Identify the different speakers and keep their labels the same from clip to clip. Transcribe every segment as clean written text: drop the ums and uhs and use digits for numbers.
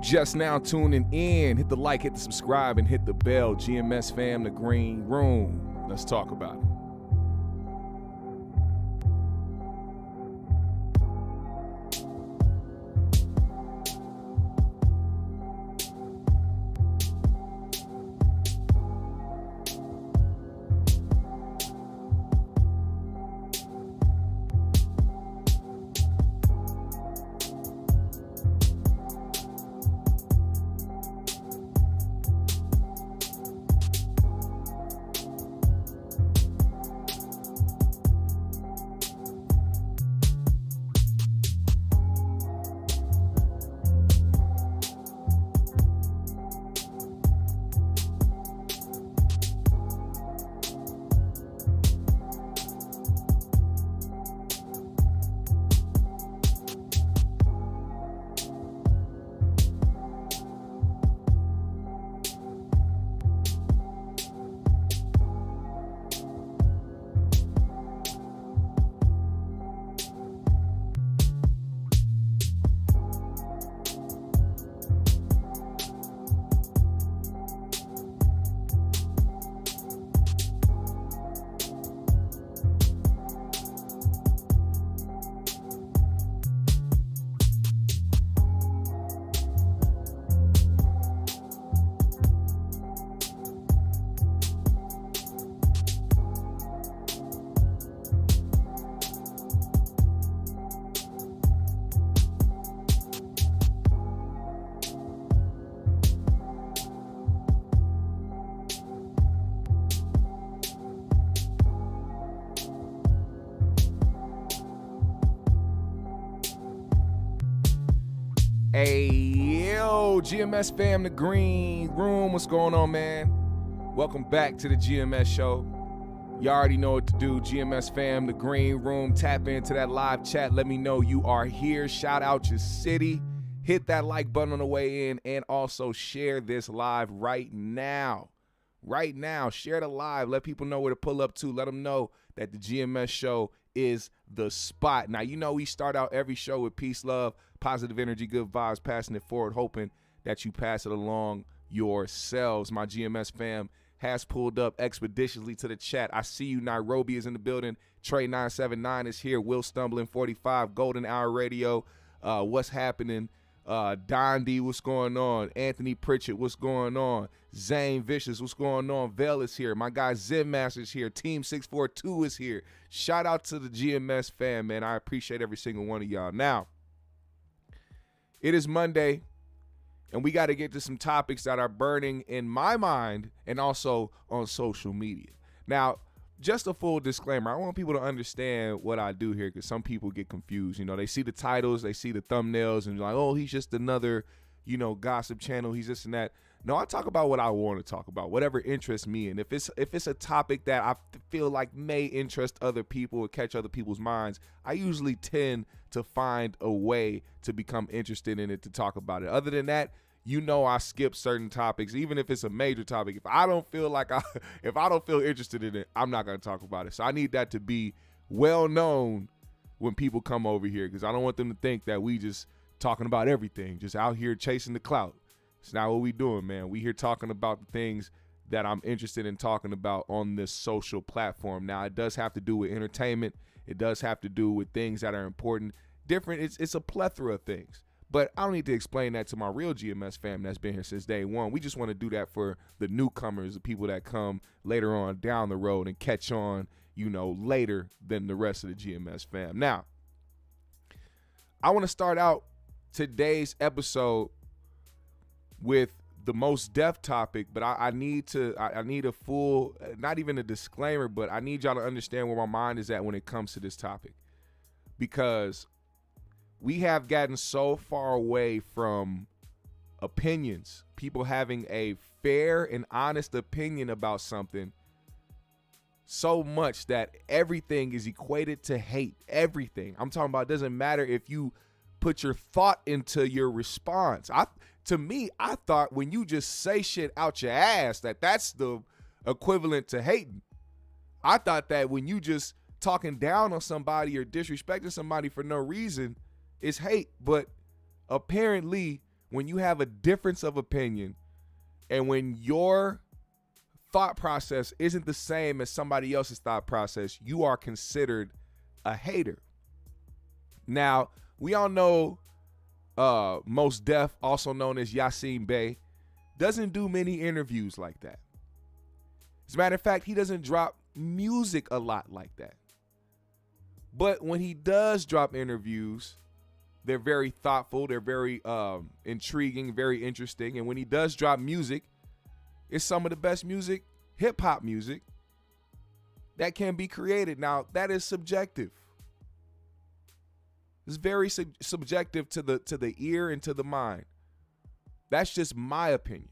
Speaker 1: Just now tuning in, hit the like, hit the subscribe, and hit the bell. GMS fam, the green room. Let's talk about it. Hey, yo, GMS fam, the green room. What's going on, man? Welcome back to the GMS show. You already know what to do. GMS fam, the green room. Tap into that live chat. Let me know you are here. Shout out your city. Hit that like button on the way in, and also share this live right now. Right now, share the live. Let people know where to pull up to. Let them know that the GMS show is the spot. Now, you know we start out every show with peace, love, positive energy, good vibes, passing it forward, hoping that you pass it along yourselves. My GMS fam has pulled up expeditiously to the chat. I see you. Nairobi is in the building. Trey 979 is here. Will Stumbling 45, Golden Hour Radio. What's happening? Don D, what's going on? Anthony Pritchett, what's going on? Zane Vicious, what's going on? Vale is here. My guy Zen Master's here. Team 642 is here. Shout out to the GMS fam, man. I appreciate every single one of y'all. Now, it is Monday, and we got to get to some topics that are burning in my mind and also on social media. Now, just a full disclaimer, I want people to understand what I do here because some people get confused. You know, they see the titles, they see the thumbnails, and they're like, oh, he's just another, gossip channel. He's this and that. No, I talk about what I want to talk about, whatever interests me. And if it's a topic that I feel like may interest other people or catch other people's minds, I usually tend to find a way to become interested in it to talk about it. Other than that, I skip certain topics, even if it's a major topic. If I don't feel interested in it, I'm not going to talk about it. So I need that to be well known when people come over here, because I don't want them to think that we just talking about everything, just out here chasing the clout. It's not what we doing, man. We here talking about the things that I'm interested in talking about on this social platform. Now, it does have to do with entertainment. It does have to do with things that are important, different. It's a plethora of things. But I don't need to explain that to my real GMS fam that's been here since day one. We just want to do that for the newcomers, the people that come later on down the road and catch on, later than the rest of the GMS fam. Now, I want to start out today's episode with the most depth topic, but I need a full, not even a disclaimer, but I need y'all to understand where my mind is at when it comes to this topic, because we have gotten so far away from opinions, people having a fair and honest opinion about something, so much that everything is equated to hate. Everything. I'm talking about, it doesn't matter if you put your thought into your response. To me, I thought when you just say shit out your ass, that's the equivalent to hating. I thought that when you just talking down on somebody or disrespecting somebody for no reason is hate. But apparently when you have a difference of opinion and when your thought process isn't the same as somebody else's thought process, you are considered a hater. Now, we all know Mos Def, also known as Yasiin Bey, doesn't do many interviews like that. As a matter of fact, he doesn't drop music a lot like that. But when he does drop interviews, they're very thoughtful, they're very intriguing, very interesting. And when he does drop music, it's some of the best music, hip-hop music, that can be created. Now, that is subjective. It's very subjective to the ear and to the mind. That's just my opinion.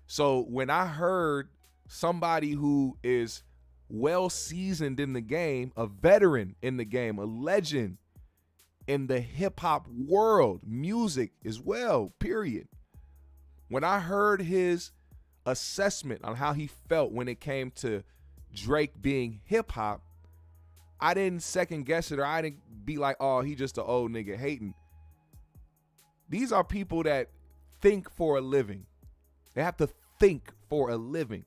Speaker 1: So when I heard somebody who is well seasoned in the game, a veteran in the game, a legend in the hip-hop world, music as well, period. When I heard his assessment on how he felt when it came to Drake being hip-hop, I didn't second guess it, or I didn't be like, oh, he just an old nigga hating. These are people that think for a living. They have to think for a living.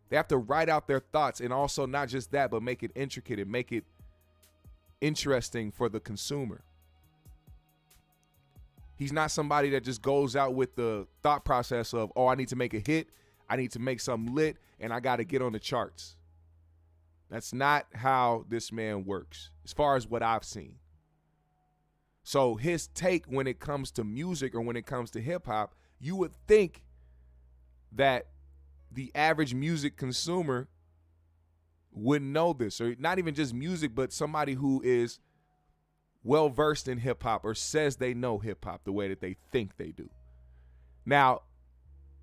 Speaker 1: They have to write out their thoughts, and also not just that, but make it intricate and make it interesting for the consumer. He's not somebody that just goes out with the thought process of, oh, I need to make a hit, I need to make something lit, and I got to get on the charts. That's not how this man works, as far as what I've seen. So his take when it comes to music or when it comes to hip-hop, you would think that the average music consumer wouldn't know this, or not even just music, but somebody who is well-versed in hip-hop or says they know hip-hop the way that they think they do. Now,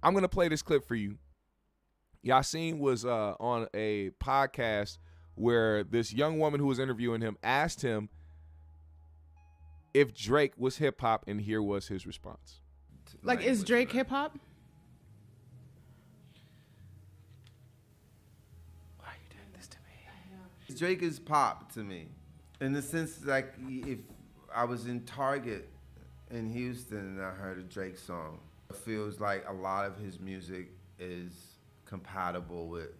Speaker 1: I'm going to play this clip for you. Yasiin was on a podcast where this young woman who was interviewing him asked him if Drake was hip-hop, and here was his response.
Speaker 2: Like, is Drake hip-hop?
Speaker 3: Why are you doing this to me? Drake is pop to me. In the sense, like, if I was in Target in Houston and I heard a Drake song, it feels like a lot of his music is compatible with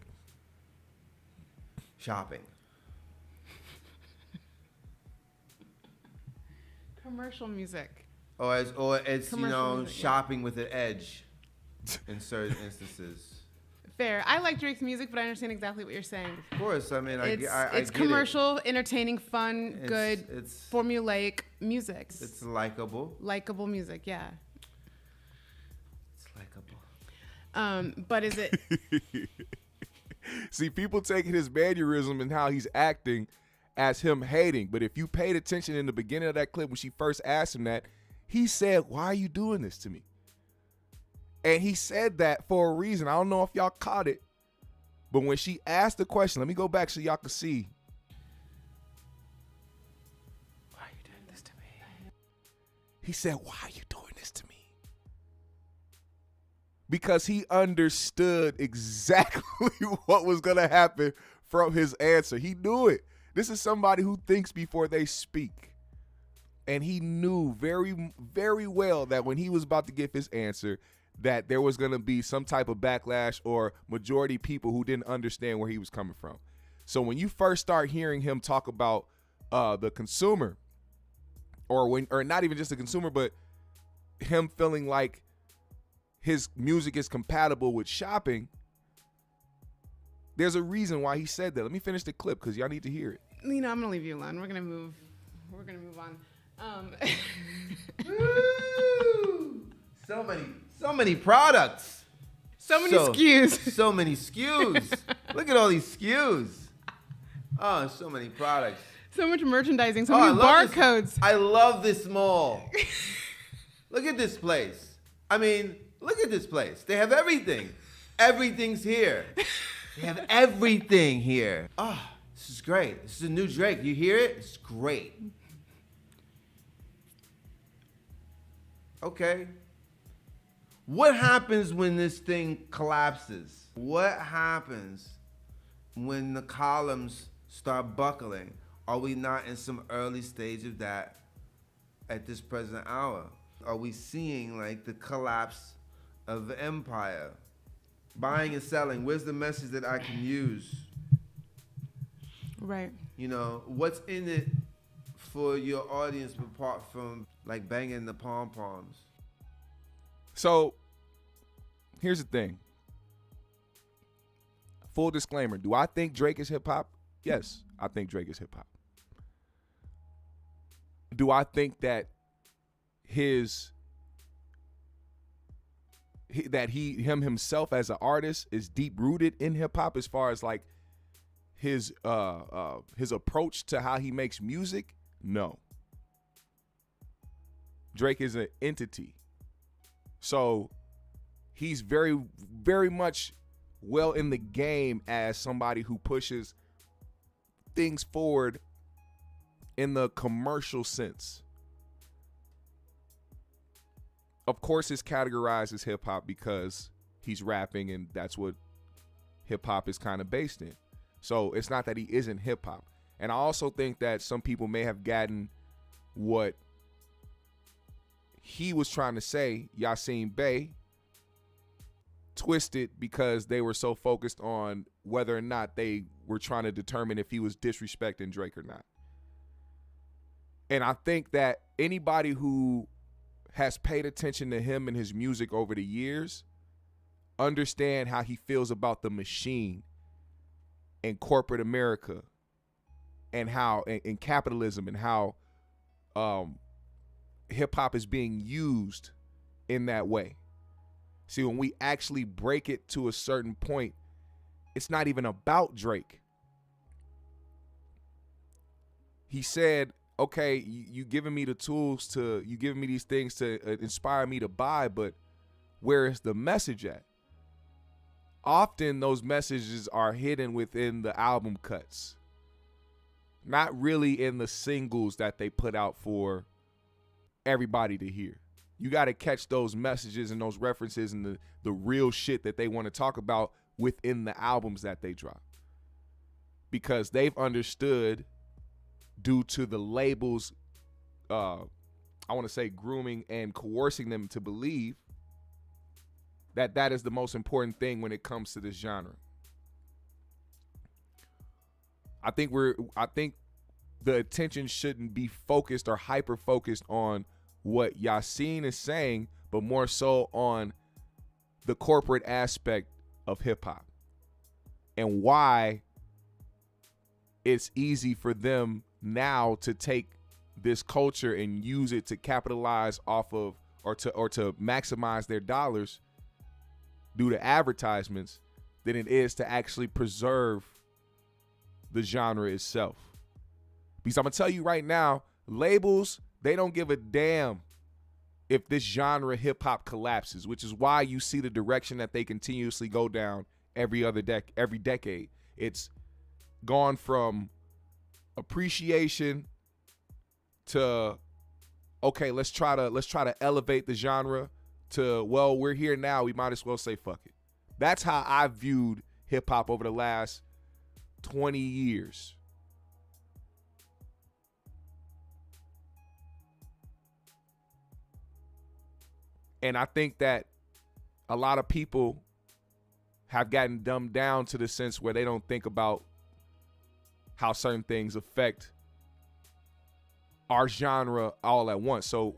Speaker 3: shopping.
Speaker 2: Commercial music.
Speaker 3: Or it's
Speaker 2: Commercial music,
Speaker 3: shopping with an edge in certain instances.
Speaker 2: Fair. I like Drake's music, but I understand exactly what you're saying.
Speaker 3: Of course, I mean, I
Speaker 2: it's
Speaker 3: get
Speaker 2: commercial, entertaining, fun, good,
Speaker 3: it's
Speaker 2: formulaic music.
Speaker 3: It's likable.
Speaker 2: Likeable music, yeah.
Speaker 3: It's likable.
Speaker 2: But is it?
Speaker 1: See, people taking his mannerism and how he's acting as him hating. But if you paid attention in the beginning of that clip when she first asked him that, he said, "Why are you doing this to me?" And he said that for a reason. I don't know if y'all caught it, but when she asked the question, let me go back so y'all can see.
Speaker 3: Why are you doing this to me?
Speaker 1: He said, "Why are you doing this to me?" Because he understood exactly what was going to happen from his answer. He knew it. This is somebody who thinks before they speak. And he knew very, very well that when he was about to give his answer, that there was going to be some type of backlash or majority people who didn't understand where he was coming from. So when you first start hearing him talk about the consumer, or not even just the consumer, but him feeling like his music is compatible with shopping, there's a reason why he said that. Let me finish the clip because y'all need to hear it.
Speaker 2: I'm gonna leave you alone. We're gonna move on.
Speaker 3: So many products.
Speaker 2: So many SKUs.
Speaker 3: So many SKUs. Look at all these SKUs. Oh, so many products.
Speaker 2: So much merchandising. So many barcodes.
Speaker 3: I love this mall. Look at this place. I mean, look at this place. They have everything. Everything's here. They have everything here. Oh, this is great. This is a new Drake. You hear it? It's great. Okay. What happens when this thing collapses? What happens when the columns start buckling? Are we not in some early stage of that at this present hour? are we seeing like the collapse of the empire? Buying and selling, where's the message that I can use?
Speaker 2: Right.
Speaker 3: You know, what's in it for your audience apart from like banging the pom-poms?
Speaker 1: So here's the thing. Full disclaimer. Do I think Drake is hip hop? Yes, I think Drake is hip hop. Do I think that him himself as an artist is deep rooted in hip hop as far as like his approach to how he makes music? No. Drake is an entity. So he's very, very much well in the game as somebody who pushes things forward in the commercial sense. Of course, it's categorized as hip hop because he's rapping and that's what hip hop is kind of based in. So it's not that he isn't hip hop. And I also think that some people may have gotten what he was trying to say, Yasiin Bey, twisted because they were so focused on whether or not they were trying to determine if he was disrespecting Drake or not. And I think that anybody who has paid attention to him and his music over the years understand how he feels about the machine and corporate America and how and capitalism and how hip hop is being used in that way. See, when we actually break it to a certain point, it's not even about Drake. He said, okay, you giving me the tools you giving me these things to inspire me to buy, but where is the message at? Often those messages are hidden within the album cuts, not really in the singles that they put out for everybody to hear. You got to catch those messages and those references and the real shit that they want to talk about within the albums that they drop. Because they've understood, due to the labels, I want to say grooming and coercing them to believe that that is the most important thing when it comes to this genre. I think the attention shouldn't be focused or hyper focused on what Yasiin is saying, but more so on the corporate aspect of hip hop and why it's easy for them now to take this culture and use it to capitalize off of or to maximize their dollars due to advertisements than it is to actually preserve the genre itself. Because I'm gonna tell you right now, labels, they don't give a damn if this genre hip hop collapses, which is why you see the direction that they continuously go down every decade. It's gone from appreciation to, okay, let's try to elevate the genre to, well, we're here now, we might as well say fuck it. That's how I viewed hip hop over the last 20 years. And I think that a lot of people have gotten dumbed down to the sense where they don't think about how certain things affect our genre all at once. So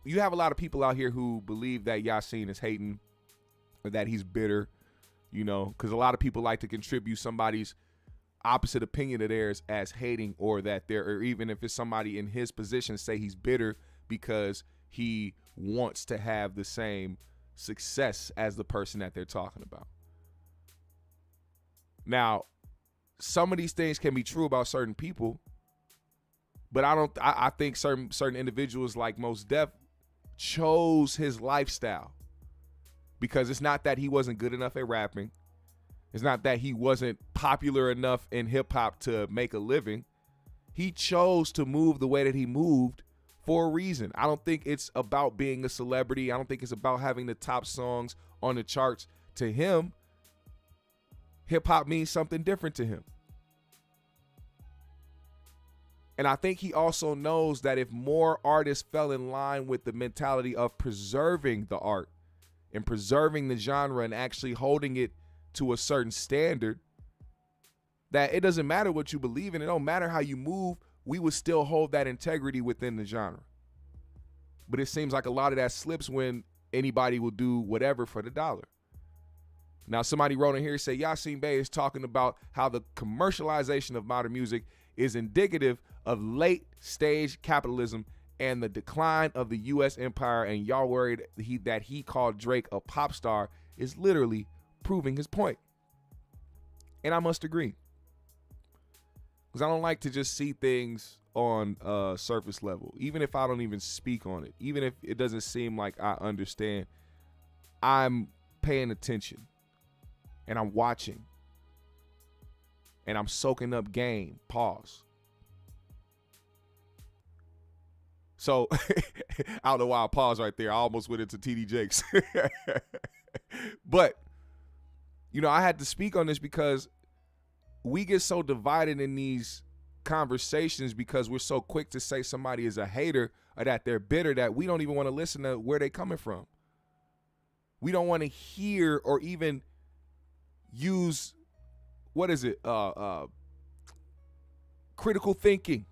Speaker 1: you have a lot of people out here who believe that Yasiin is hating or that he's bitter, you know, because a lot of people like to contribute somebody's opposite opinion of theirs as hating, or that or even if it's somebody in his position, say he's bitter because he wants to have the same success as the person that they're talking about. Now, some of these things can be true about certain people, but I think certain individuals like Mos Def chose his lifestyle, because it's not that he wasn't good enough at rapping. It's not that he wasn't popular enough in hip hop to make a living. He chose to move the way that he moved for a reason. I don't think it's about being a celebrity. I don't think it's about having the top songs on the charts. To him, hip hop means something different to him. And I think he also knows that if more artists fell in line with the mentality of preserving the art and preserving the genre and actually holding it to a certain standard, that it doesn't matter what you believe in, it don't matter how you move, we would still hold that integrity within the genre. But it seems like a lot of that slips when anybody will do whatever for the dollar. Now, somebody wrote in here and said, Yasiin Bey is talking about how the commercialization of modern music is indicative of late stage capitalism and the decline of the U.S. empire, and y'all worried that he called Drake a pop star is literally proving his point. And I must agree. Because I don't like to just see things on surface level, even if I don't even speak on it, even if it doesn't seem like I understand. I'm paying attention and I'm watching and I'm soaking up game. Pause. So I don't know why I paused right there. I almost went into TD Jakes. But, you know, I had to speak on this because we get so divided in these conversations because we're so quick to say somebody is a hater or that they're bitter that we don't even want to listen to where they're coming from. We don't want to hear or even use, what is it, critical thinking.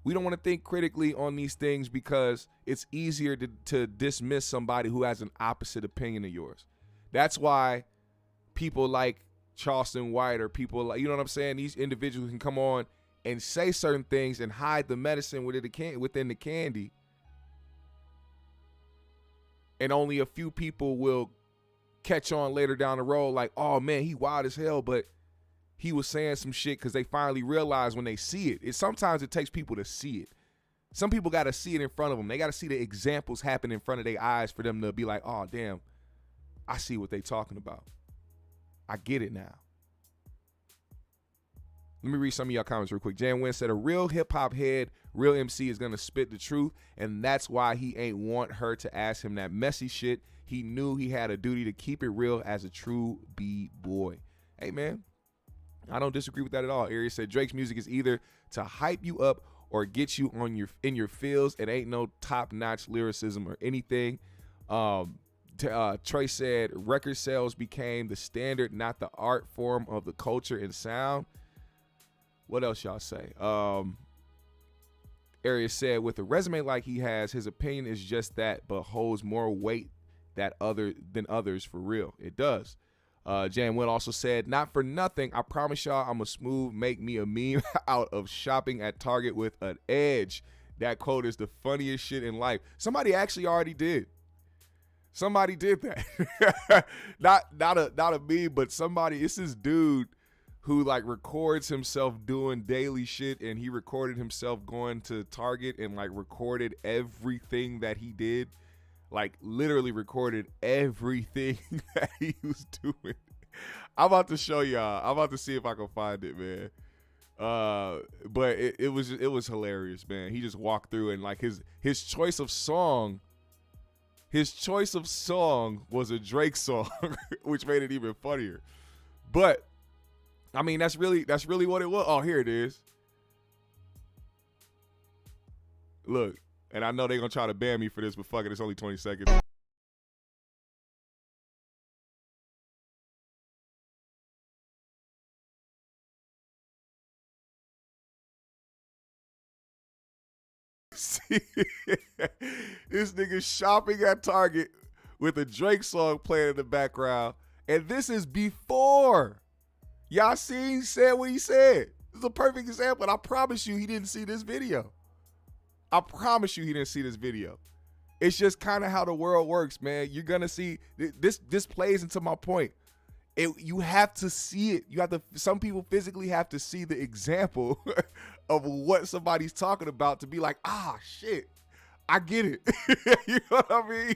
Speaker 1: We don't want to think critically on these things because it's easier to dismiss somebody who has an opposite opinion of yours. That's why people like Charleston White or people like, you know what I'm saying? These individuals can come on and say certain things and hide the medicine within the candy. And only a few people will catch on later down the road like, oh man, he wild as hell, but he was saying some shit because they finally realize when they see it. Sometimes it takes people to see it. Some people got to see it in front of them. They got to see the examples happen in front of their eyes for them to be like, oh, damn, I see what they talking about. I get it now. Let me read some of y'all comments real quick. Jan Wynn said, a real hip-hop head, real MC is going to spit the truth, and that's why he ain't want her to ask him that messy shit. He knew he had a duty to keep it real as a true B-boy. Hey, man. I don't disagree with that at all. Arius said Drake's music is either to hype you up or get you on in your feels. It ain't no top-notch lyricism or anything. Trey said record sales became the standard, not the art form of the culture and sound. What else y'all say? Arius said with a resume like he has, his opinion is just that, but holds more weight than others for real. It does. Jan Will also said, not for nothing, I promise y'all I'm a smooth make me a meme out of shopping at Target with an edge. That quote is the funniest shit in life. Somebody actually already did. Somebody did that. not a meme, but somebody, it's this dude who like records himself doing daily shit, and he recorded himself going to Target and like recorded everything that he did. Like literally recorded everything that he was doing. I'm about to show y'all. I'm about to see if I can find it, man. But it was hilarious, man. He just walked through and like his choice of song was a Drake song, which made it even funnier. But I mean, that's really what it was. Oh, here it is. Look. And I know they're going to try to ban me for this, but fuck it, it's only 20 seconds. See, this nigga shopping at Target with a Drake song playing in the background. And this is before Yasiin said what he said. This is a perfect example. And I promise you he didn't see this video. I promise you he didn't see this video. It's just kind of how the world works, man. You're going to see, this plays into my point. You have to see it. Some people physically have to see the example of what somebody's talking about to be like, ah, shit, I get it. You know what I mean?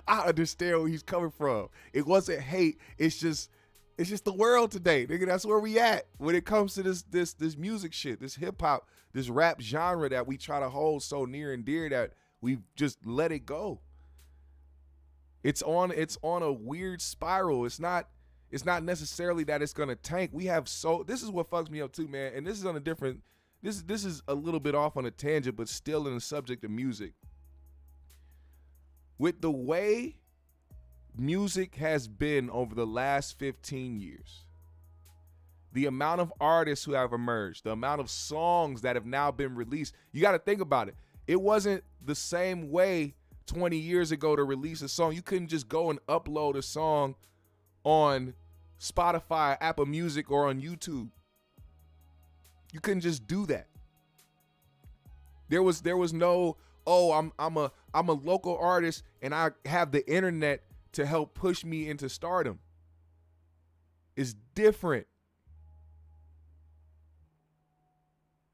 Speaker 1: I understand where he's coming from. It wasn't hate. It's just the world today, nigga. That's where we at when it comes to this music shit, this hip hop, this rap genre that we try to hold so near and dear that we just let it go. It's on a weird spiral. It's not It's not necessarily that it's gonna tank. This is what fucks me up too, man. And this is on a different, this is a little bit off on a tangent, but still in the subject of music. With the way music has been over the last 15 years, the amount of artists who have emerged, the amount of songs that have now been released, you got to think about it. It wasn't the same way 20 years ago to release a song. You couldn't just go and upload a song on Spotify, Apple Music, or on YouTube. You couldn't just do that. There was no, oh, I'm a local artist and I have the internet to help push me into stardom. It's different.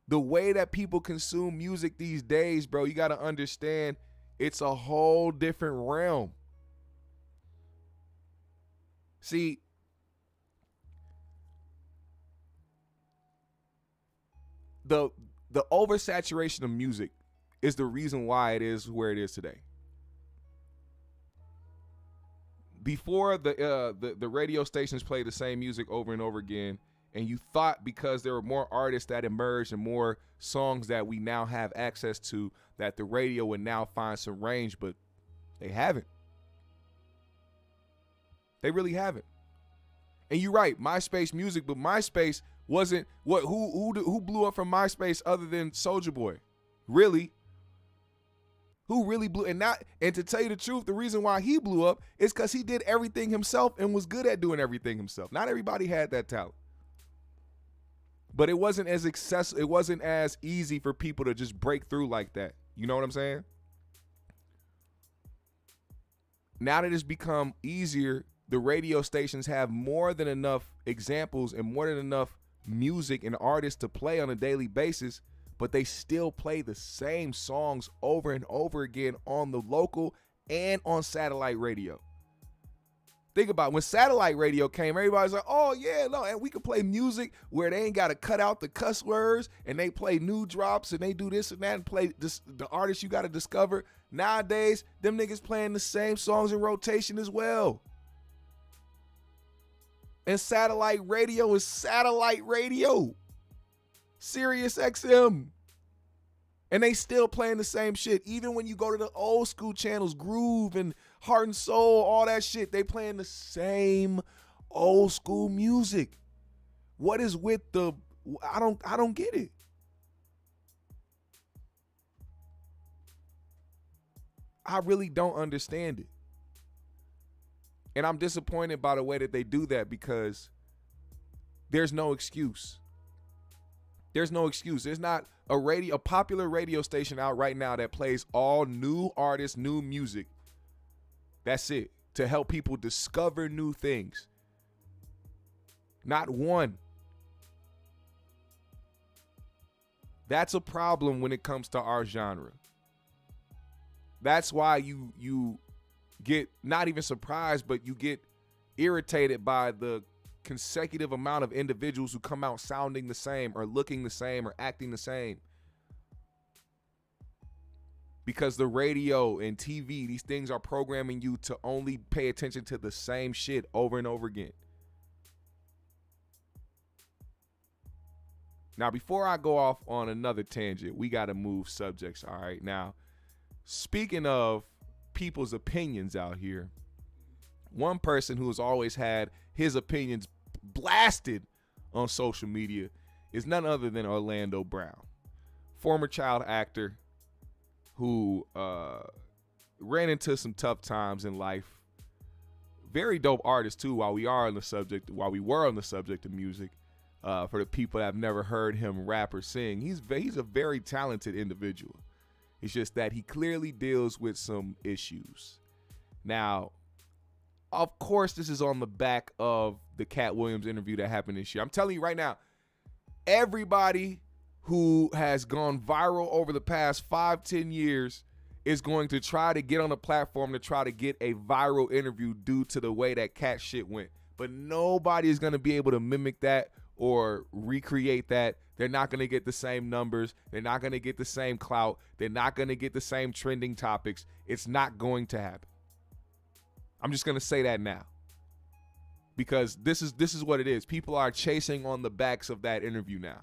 Speaker 1: The way that people consume music these days, bro, you got to understand it's a whole different realm. See, the oversaturation of music is the reason why it is where it is today. Before the radio stations play the same music over and over again, and you thought because there were more artists that emerged and more songs that we now have access to, that the radio would now find some range, but they haven't. They really haven't. And you're right, MySpace music, but MySpace wasn't what who blew up from MySpace other than Soulja Boy? Really? Who really blew? And to tell you the truth, the reason why he blew up is because he did everything himself and was good at doing everything himself. Not everybody had that talent. But it wasn't as accessible, it wasn't as easy for people to just break through like that. You know what I'm saying? Now that it's become easier, the radio stations have more than enough examples and more than enough music and artists to play on a daily basis, but they still play the same songs over and over again on the local and on satellite radio. Think about it. When satellite radio came, everybody's like, oh yeah, no, and we can play music where they ain't got to cut out the cuss words, and they play new drops and they do this and that and play this, the artists you got to discover. Nowadays, them niggas playing the same songs in rotation as well. And satellite radio is satellite radio. Sirius XM. And they still playing the same shit. Even when you go to the old school channels, Groove and Heart and Soul, all that shit, they playing the same old school music. What is with the, I don't get it. I really don't understand it. And I'm disappointed by the way that they do that because there's no excuse. There's no excuse. There's not a popular radio station out right now that plays all new artists, new music. That's it. To help people discover new things. Not one. That's a problem when it comes to our genre. That's why you get not even surprised, but you get irritated by the consecutive amount of individuals who come out sounding the same or looking the same or acting the same. Because the radio and TV, these things are programming you to only pay attention to the same shit over and over again. Now, before I go off on another tangent, we got to move subjects, all right? Now, speaking of people's opinions out here, one person who has always had his opinions blasted on social media is none other than Orlando Brown, former child actor who ran into some tough times in life. Very dope artist too. While we were on the subject of music, for the people that have never heard him rap or sing, he's a very talented individual. It's just that he clearly deals with some issues. Now, of course, this is on the back of the Katt Williams interview that happened this year. I'm telling you right now, everybody who has gone viral over the past 5-10 years is going to try to get on a platform to try to get a viral interview due to the way that Katt shit went. But nobody is going to be able to mimic that or recreate that. They're not going to get the same numbers. They're not going to get the same clout. They're not going to get the same trending topics. It's not going to happen. I'm just going to say that now. because this is what it is. People are chasing on the backs of that interview now.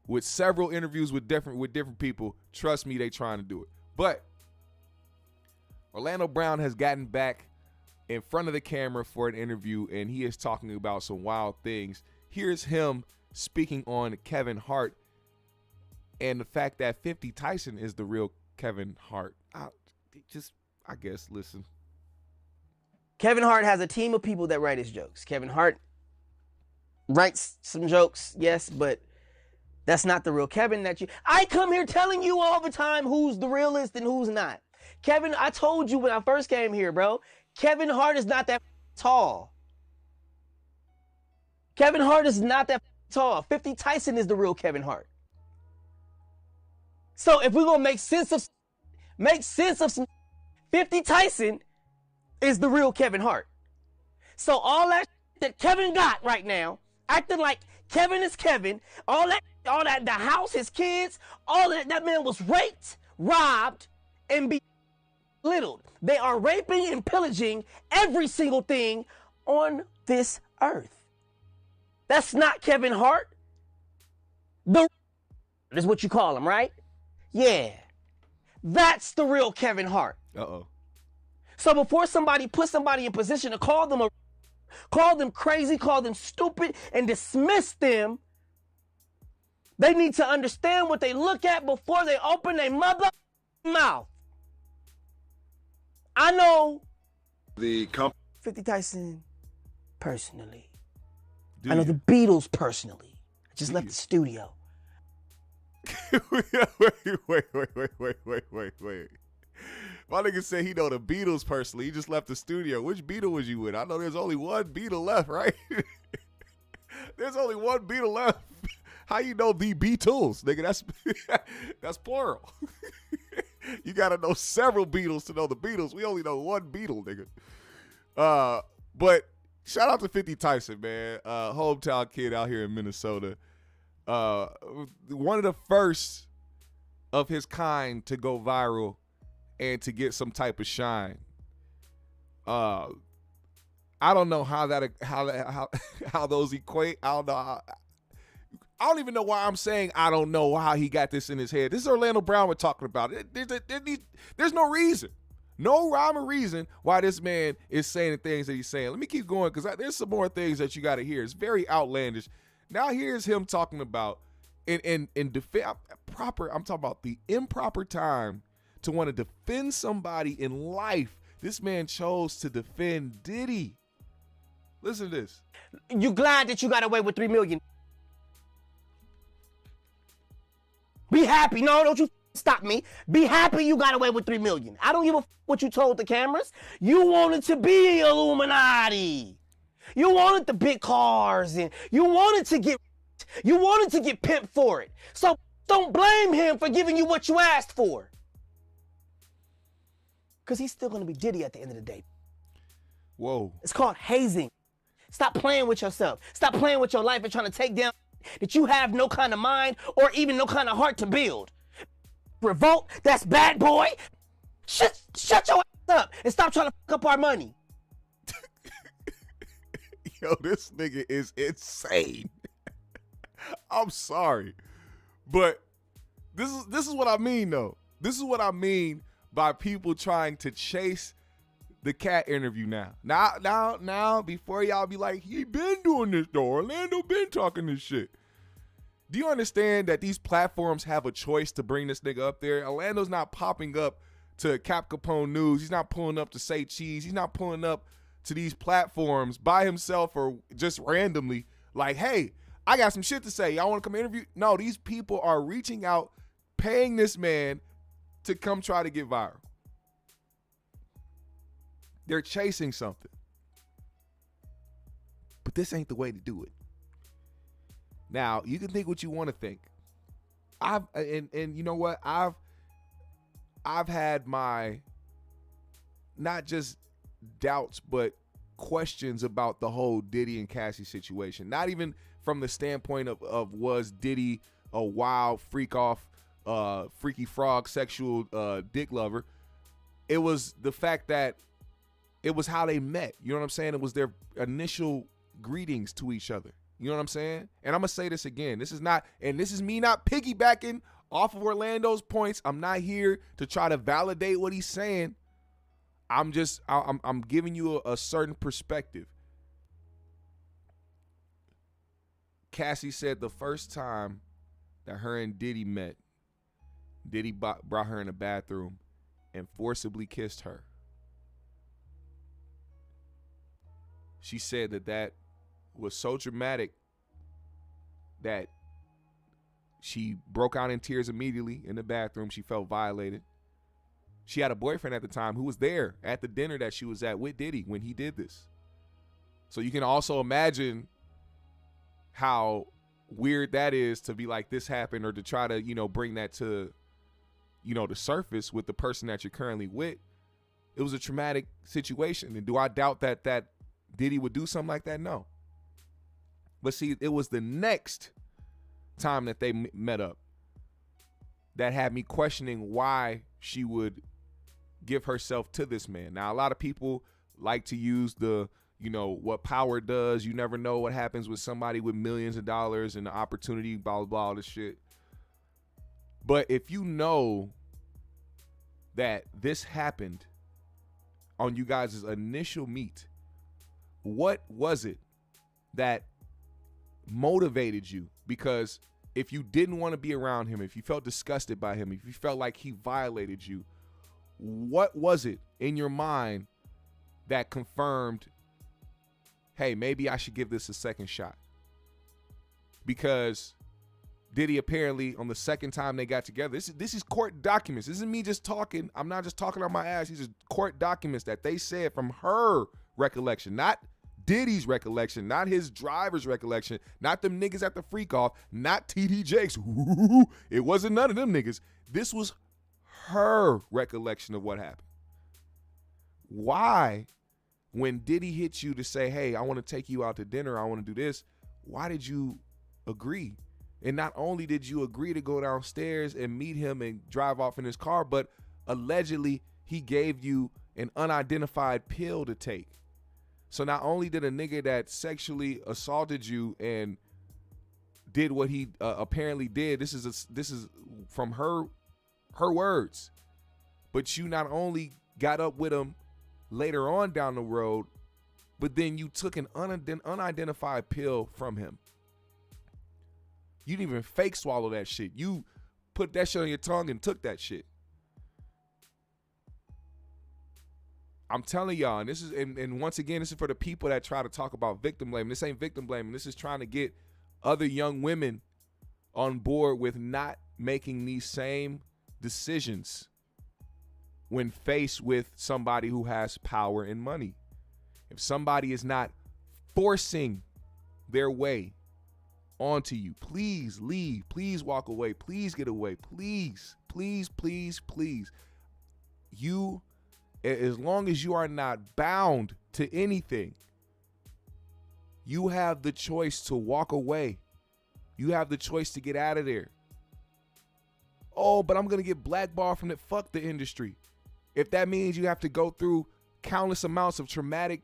Speaker 1: With several interviews with different people, trust me, they trying to do it. But Orlando Brown has gotten back in front of the camera for an interview, and he is talking about some wild things. Here's him speaking on Kevin Hart and the fact that 50 Tyson is the real Kevin Hart. I guess, listen.
Speaker 4: Kevin Hart has a team of people that write his jokes. Kevin Hart writes some jokes, yes, but that's not the real Kevin I come here telling you all the time who's the realest and who's not. Kevin, I told you when I first came here, bro, Kevin Hart is not that tall. Kevin Hart is not that tall. 50 Tyson is the real Kevin Hart. So if we're going to make sense of some 50 Tyson is the real Kevin Hart. So all that Kevin got right now, acting like Kevin is Kevin, all that, the house, his kids, all that man was raped, robbed, and belittled. They are raping and pillaging every single thing on this earth. That's not Kevin Hart. Is what you call him, right? Yeah. That's the real Kevin Hart.
Speaker 1: Uh-oh.
Speaker 4: So before somebody puts somebody in position to call them crazy, call them stupid, and dismiss them, they need to understand what they look at before they open their mother mouth. I know 50 Tyson personally. I know the Beatles personally. I just left the studio.
Speaker 1: Wait. My nigga said he know the Beatles personally. He just left the studio. Which Beatle was you with? I know there's only one Beatle left, right? There's only one Beatle left. How you know the Beatles, nigga? That's plural. You gotta know several Beatles to know the Beatles. We only know one Beatle, nigga. But shout out to 50 Tyson, man. Hometown kid out here in Minnesota. One of the first of his kind to go viral and to get some type of shine. I don't know how those equate. I don't know. I don't even know why I'm saying I don't know how he got this in his head. This is Orlando Brown we're talking about. There's no reason. No rhyme or reason why this man is saying the things that he's saying. Let me keep going because there's some more things that you got to hear. It's very outlandish. Now here's him talking about in proper. I'm talking about the improper time to want to defend somebody in life. This man chose to defend Diddy. Listen to this.
Speaker 4: You glad that you got away with $3 million? Be happy. No, don't you stop me. Be happy you got away with $3 million. I don't give a what you told the cameras. You wanted to be Illuminati. You wanted the big cars and you wanted to get pimped for it. So don't blame him for giving you what you asked for. Because he's still going to be Diddy at the end of the day.
Speaker 1: Whoa.
Speaker 4: It's called hazing. Stop playing with yourself. Stop playing with your life and trying to take down that you have no kind of mind or even no kind of heart to build. Revolt, that's bad boy. Shut your ass up and stop trying to fuck up our money.
Speaker 1: Yo, this nigga is insane. I'm sorry. But this is what I mean though. This is what I mean by people trying to chase the Katt interview now. Now, before y'all be like, he been doing this though. Orlando been talking this shit. Do you understand that these platforms have a choice to bring this nigga up there? Orlando's not popping up to Cap Capone News. He's not pulling up to Say Cheese. He's not pulling up to these platforms by himself or just randomly like, hey, I got some shit to say. Y'all want to come interview? No, these people are reaching out, paying this man to come try to get viral. They're chasing something. But this ain't the way to do it. Now, you can think what you want to think. And you know what? I've had my not just doubts, but questions about the whole Diddy and Cassie situation. Not even from the standpoint of was Diddy a wild freak off, freaky frog, sexual dick lover. It was the fact that It was how they met. You know what I'm saying? It was their initial greetings to each other. You know what I'm saying? And I'm going to say this again. This is me not piggybacking off of Orlando's points. I'm not here to try to validate what he's saying. I'm giving you a certain perspective. Cassie said the first time that her and Diddy met, Diddy brought her in the bathroom and forcibly kissed her. She said that was so dramatic that she broke out in tears immediately in the bathroom. She felt violated. She had a boyfriend at the time who was there at the dinner that she was at with Diddy when he did this. So you can also imagine how weird that is to be like, this happened, or to try to, bring that to, the surface with the person that you're currently with. It was a traumatic situation. And do I doubt that Diddy would do something like that? No. But see, it was the next time that they met up that had me questioning why she would give herself to this man. Now, a lot of people like to use the, what power does. You never know what happens with somebody with millions of dollars and the opportunity, blah, blah, blah, all this shit. But if you know that this happened on you guys' initial meet, what was it that motivated you? Because if you didn't want to be around him, if you felt disgusted by him, if you felt like he violated you, what was it in your mind that confirmed, hey, maybe I should give this a second shot? Because Diddy apparently, on the second time they got together, this is court documents. This isn't me just talking. I'm not just talking on my ass. These are court documents that they said from her recollection, not Diddy's recollection, not his driver's recollection, not them niggas at the freak off, not TD Jakes. It wasn't none of them niggas. This was her recollection of what happened. Why, when Diddy hit you to say, hey, I want to take you out to dinner, I want to do this, why did you agree? And not only did you agree to go downstairs and meet him and drive off in his car, but allegedly he gave you an unidentified pill to take. So not only did a nigga that sexually assaulted you and did what he apparently did, this is from her words, but you not only got up with him later on down the road, but then you took an unidentified pill from him. You didn't even fake swallow that shit. You put that shit on your tongue and took that shit. I'm telling y'all, and this is, and once again, this is for the people that try to talk about victim blaming. This ain't victim blaming. This is trying to get other young women on board with not making these same decisions when faced with somebody who has power and money. If somebody is not forcing their way onto you, please leave. Please walk away. Please get away. Please, please, please, please. You, as long as you are not bound to anything, you have the choice to walk away. You have the choice to get out of there. Oh, but I'm going to get blackballed from it. Fuck the industry. If that means you have to go through countless amounts of traumatic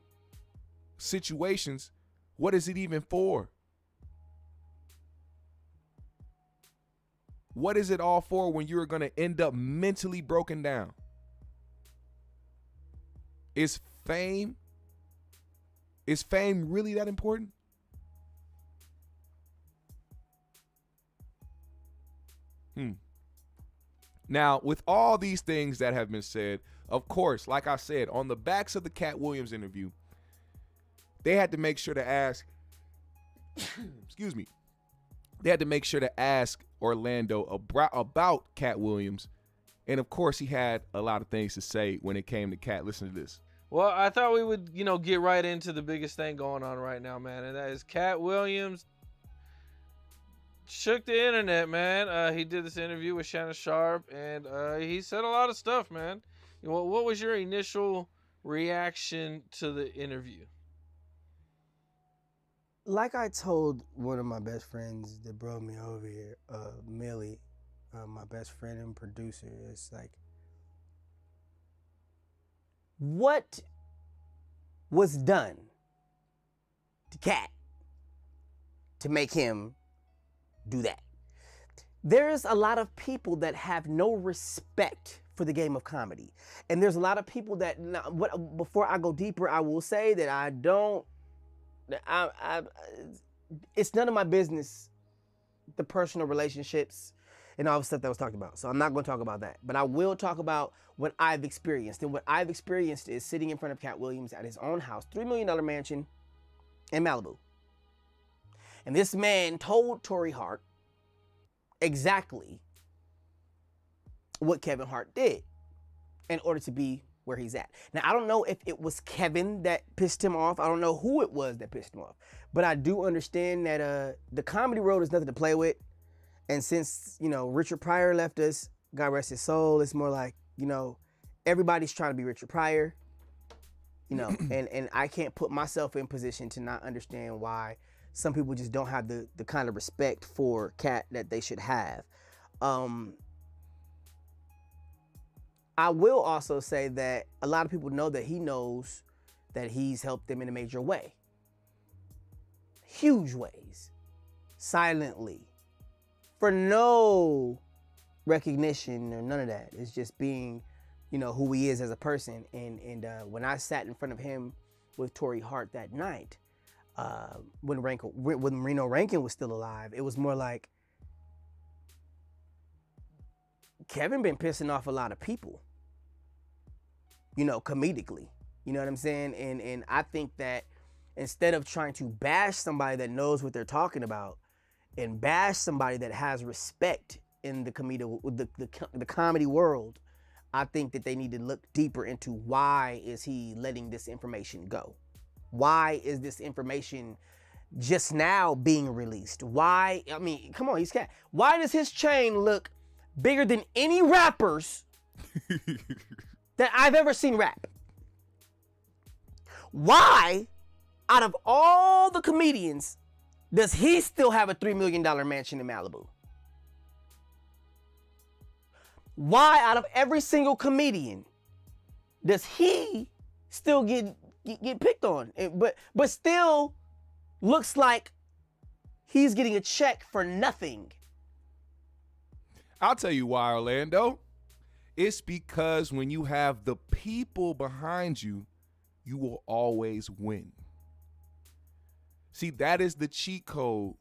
Speaker 1: situations, what is it even for? What is it all for when you're going to end up mentally broken down? Is fame really that important? Now, with all these things that have been said, of course, like I said, on the backs of the Katt Williams interview, they had to make sure to ask, excuse me, they had to make sure to ask Orlando about Katt Williams. And of course, he had a lot of things to say when it came to Katt. Listen to this.
Speaker 5: Well, I thought we would, get right into the biggest thing going on right now, man. And that is Katt Williams shook the internet, man. He did this interview with Shannon Sharp, and he said a lot of stuff, man. What was your initial reaction to the interview?
Speaker 6: Like I told one of my best friends that brought me over here, Millie, my best friend and producer, it's like, what was done to Katt to make him do that. There's a lot of people that have no respect for the game of comedy. And there's a lot of people that, before I go deeper, I will say that it's none of my business, the personal relationships and all the stuff that was talked about. So I'm not going to talk about that. But I will talk about what I've experienced. And what I've experienced is sitting in front of Katt Williams at his own house, $3 million mansion in Malibu. And this man told Tory Hart exactly what Kevin Hart did in order to be where he's at. Now, I don't know if it was Kevin that pissed him off. I don't know who it was that pissed him off. But I do understand that the comedy world is nothing to play with. And since, Richard Pryor left us, God rest his soul, it's more like, everybody's trying to be Richard Pryor. And I can't put myself in position to not understand why some people just don't have the kind of respect for Katt that they should have. I will also say that a lot of people know that he knows that he's helped them in a major way. Huge ways. Silently. For no recognition or none of that. It's just being, who he is as a person. And when I sat in front of him with Tory Hart that night, when Reno Rankin was still alive, it was more like, Kevin been pissing off a lot of people, comedically. You know what I'm saying? And I think that instead of trying to bash somebody that knows what they're talking about and bash somebody that has respect in the comedy world, I think that they need to look deeper into why is he letting this information go? Why is this information just now being released? Why? I mean, come on, he's Katt. Why does his chain look bigger than any rappers that I've ever seen rap? Why, out of all the comedians, does he still have a $3 million mansion in Malibu? Why, out of every single comedian, does he still get picked on, but still looks like he's getting a check for nothing?
Speaker 1: I'll tell you why, Orlando. It's because when you have the people behind you, you will always win. See, that is the cheat code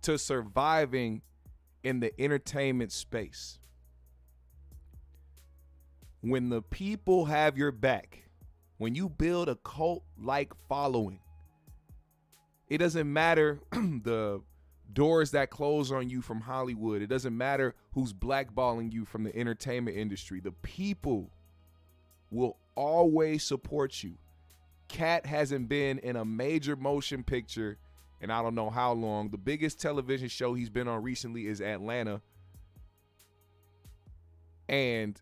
Speaker 1: to surviving in the entertainment space. When the people have your back, when you build a cult-like following, it doesn't matter the doors that close on you from Hollywood. It doesn't matter who's blackballing you from the entertainment industry. The people will always support you. Katt hasn't been in a major motion picture in I don't know how long. The biggest television show he's been on recently is Atlanta. And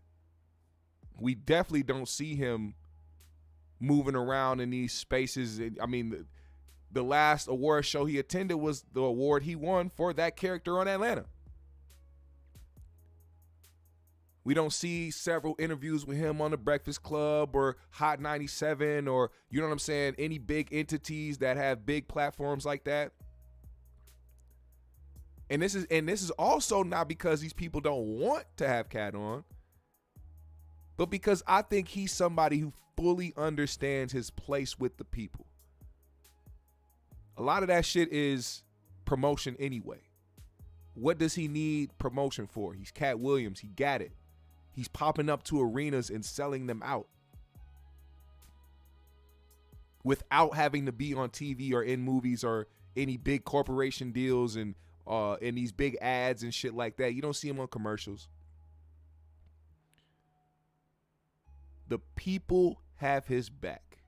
Speaker 1: we definitely don't see him moving around in these spaces. I mean, the last award show he attended was the award he won for that character on Atlanta. We don't see several interviews with him on The Breakfast Club or Hot 97 or, you know what I'm saying, any big entities that have big platforms like that. And this is also not because these people don't want to have Katt on, but because I think he's somebody who fully understands his place with the people. A lot of that shit is promotion anyway. What does he need promotion for? He's Katt Williams. He got it. He's popping up to arenas and selling them out without having to be on TV or in movies or any big corporation deals and in these big ads and shit like that. You don't see him on commercials. The people have his back.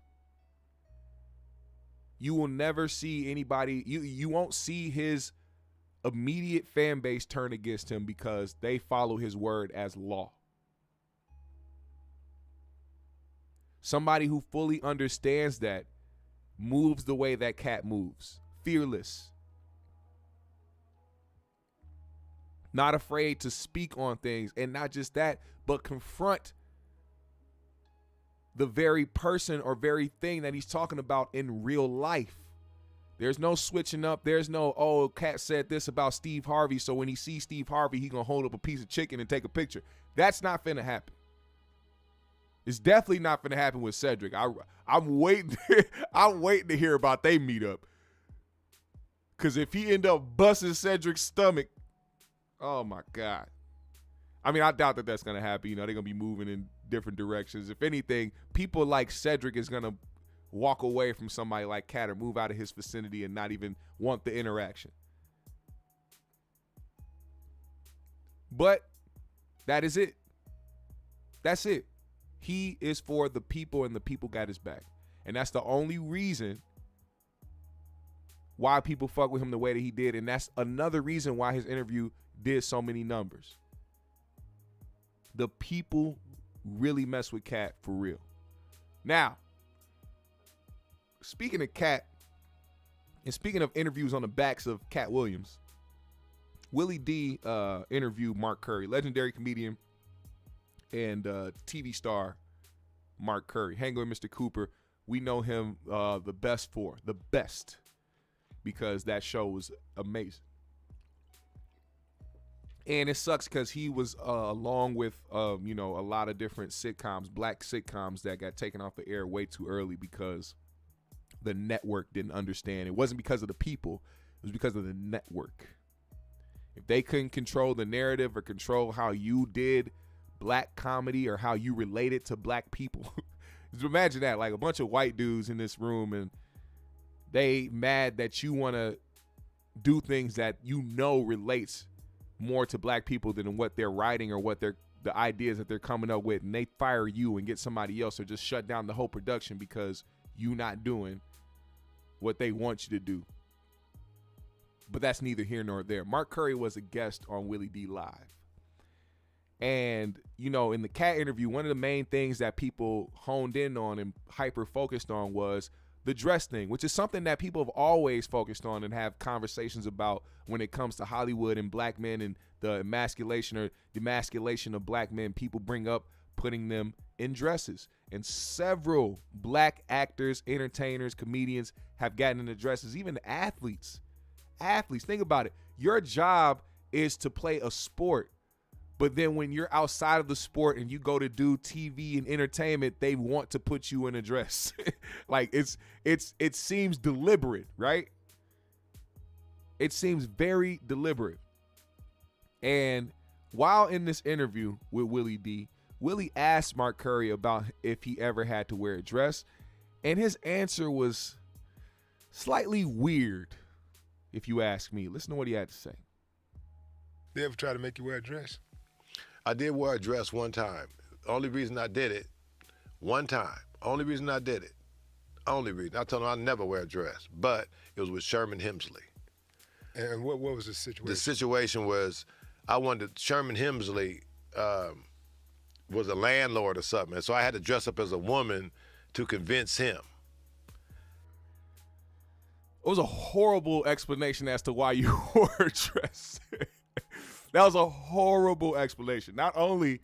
Speaker 1: You will never see anybody, you won't see his immediate fan base turn against him because they follow his word as law. Somebody who fully understands that moves the way that Katt moves. Fearless. Not afraid to speak on things, and not just that, but confront the very person or very thing that he's talking about in real life. There's no switching up. There's no, oh, Katt said this about Steve Harvey, so when he sees Steve Harvey, he gonna hold up a piece of chicken and take a picture. That's not finna happen. It's definitely not finna happen with Cedric. I'm waiting. I'm waiting to hear about they meet up. Cause if he end up busting Cedric's stomach, oh my God. I mean, I doubt that that's gonna happen. You know, they're gonna be moving in different directions. If anything, people like Cedric is gonna walk away from somebody like Katt or move out of his vicinity and not even want the interaction. But that is it. That's it. He is for the people and the people got his back. And that's the only reason why people fuck with him the way that he did. And that's another reason why his interview did so many numbers. The people really mess with Katt for real. Now, speaking of Katt, and speaking of interviews on the backs of Katt Williams, Willie D interviewed Mark Curry, legendary comedian and TV star Mark Curry. Hang with Mr. Cooper. We know him the best, because that show was amazing. And it sucks because he was along with, a lot of different sitcoms, black sitcoms that got taken off the air way too early because the network didn't understand. It wasn't because of the people. It was because of the network. If they couldn't control the narrative or control how you did black comedy or how you related to black people. Just imagine that, like a bunch of white dudes in this room and they mad that you want to do things that you know relates more to black people than what they're writing or what the ideas that they're coming up with, and they fire you and get somebody else or just shut down the whole production because you not doing what they want you to do. But that's neither here nor there. Mark Curry was a guest on Willie D Live. And, in the Katt interview, one of the main things that people honed in on and hyper-focused on was the dress thing, which is something that people have always focused on and have conversations about when it comes to Hollywood and black men and the emasculation or demasculation of black men. People bring up putting them in dresses. And several black actors, entertainers, comedians have gotten into dresses, even athletes. Think about it. Your job is to play a sport. But then when you're outside of the sport and you go to do TV and entertainment, they want to put you in a dress. Like it seems deliberate, right? It seems very deliberate. And while in this interview with Willie D, Willie asked Mark Curry about if he ever had to wear a dress. And his answer was slightly weird, if you ask me. Listen to what he had to say.
Speaker 7: They ever try to make you wear a dress?
Speaker 8: I did wear a dress one time. Only reason I did it, one time. Only reason I did it. Only reason. I told him I never wear a dress, but it was with Sherman Hemsley.
Speaker 7: And what was the situation?
Speaker 8: The situation was Sherman Hemsley was a landlord or something, and so I had to dress up as a woman to convince him.
Speaker 1: It was a horrible explanation as to why you wore a dress. That was a horrible explanation. Not only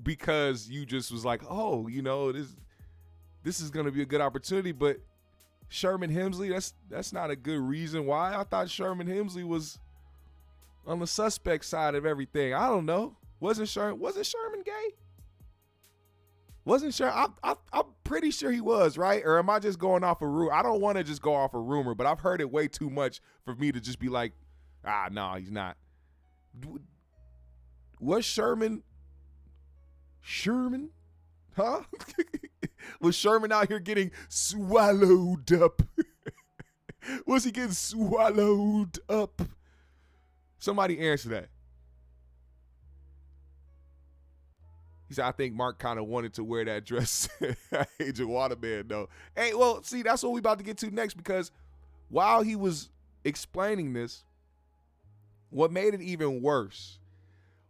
Speaker 1: because you just was like, oh, this is going to be a good opportunity, but Sherman Hemsley, that's not a good reason why. I thought Sherman Hemsley was on the suspect side of everything. I don't know. Wasn't Sherman gay? Wasn't Sherman? I'm pretty sure he was, right? Or am I just going off a rumor? I don't want to just go off a rumor, but I've heard it way too much for me to just be like, no, he's not. Was Sherman? Huh? Was Sherman out here getting swallowed up? Was he getting swallowed up? Somebody answer that. He said, I think Mark kind of wanted to wear that dress at Age of Waterman, though. Hey, well, see, that's what we about to get to next, because while he was explaining this, what made it even worse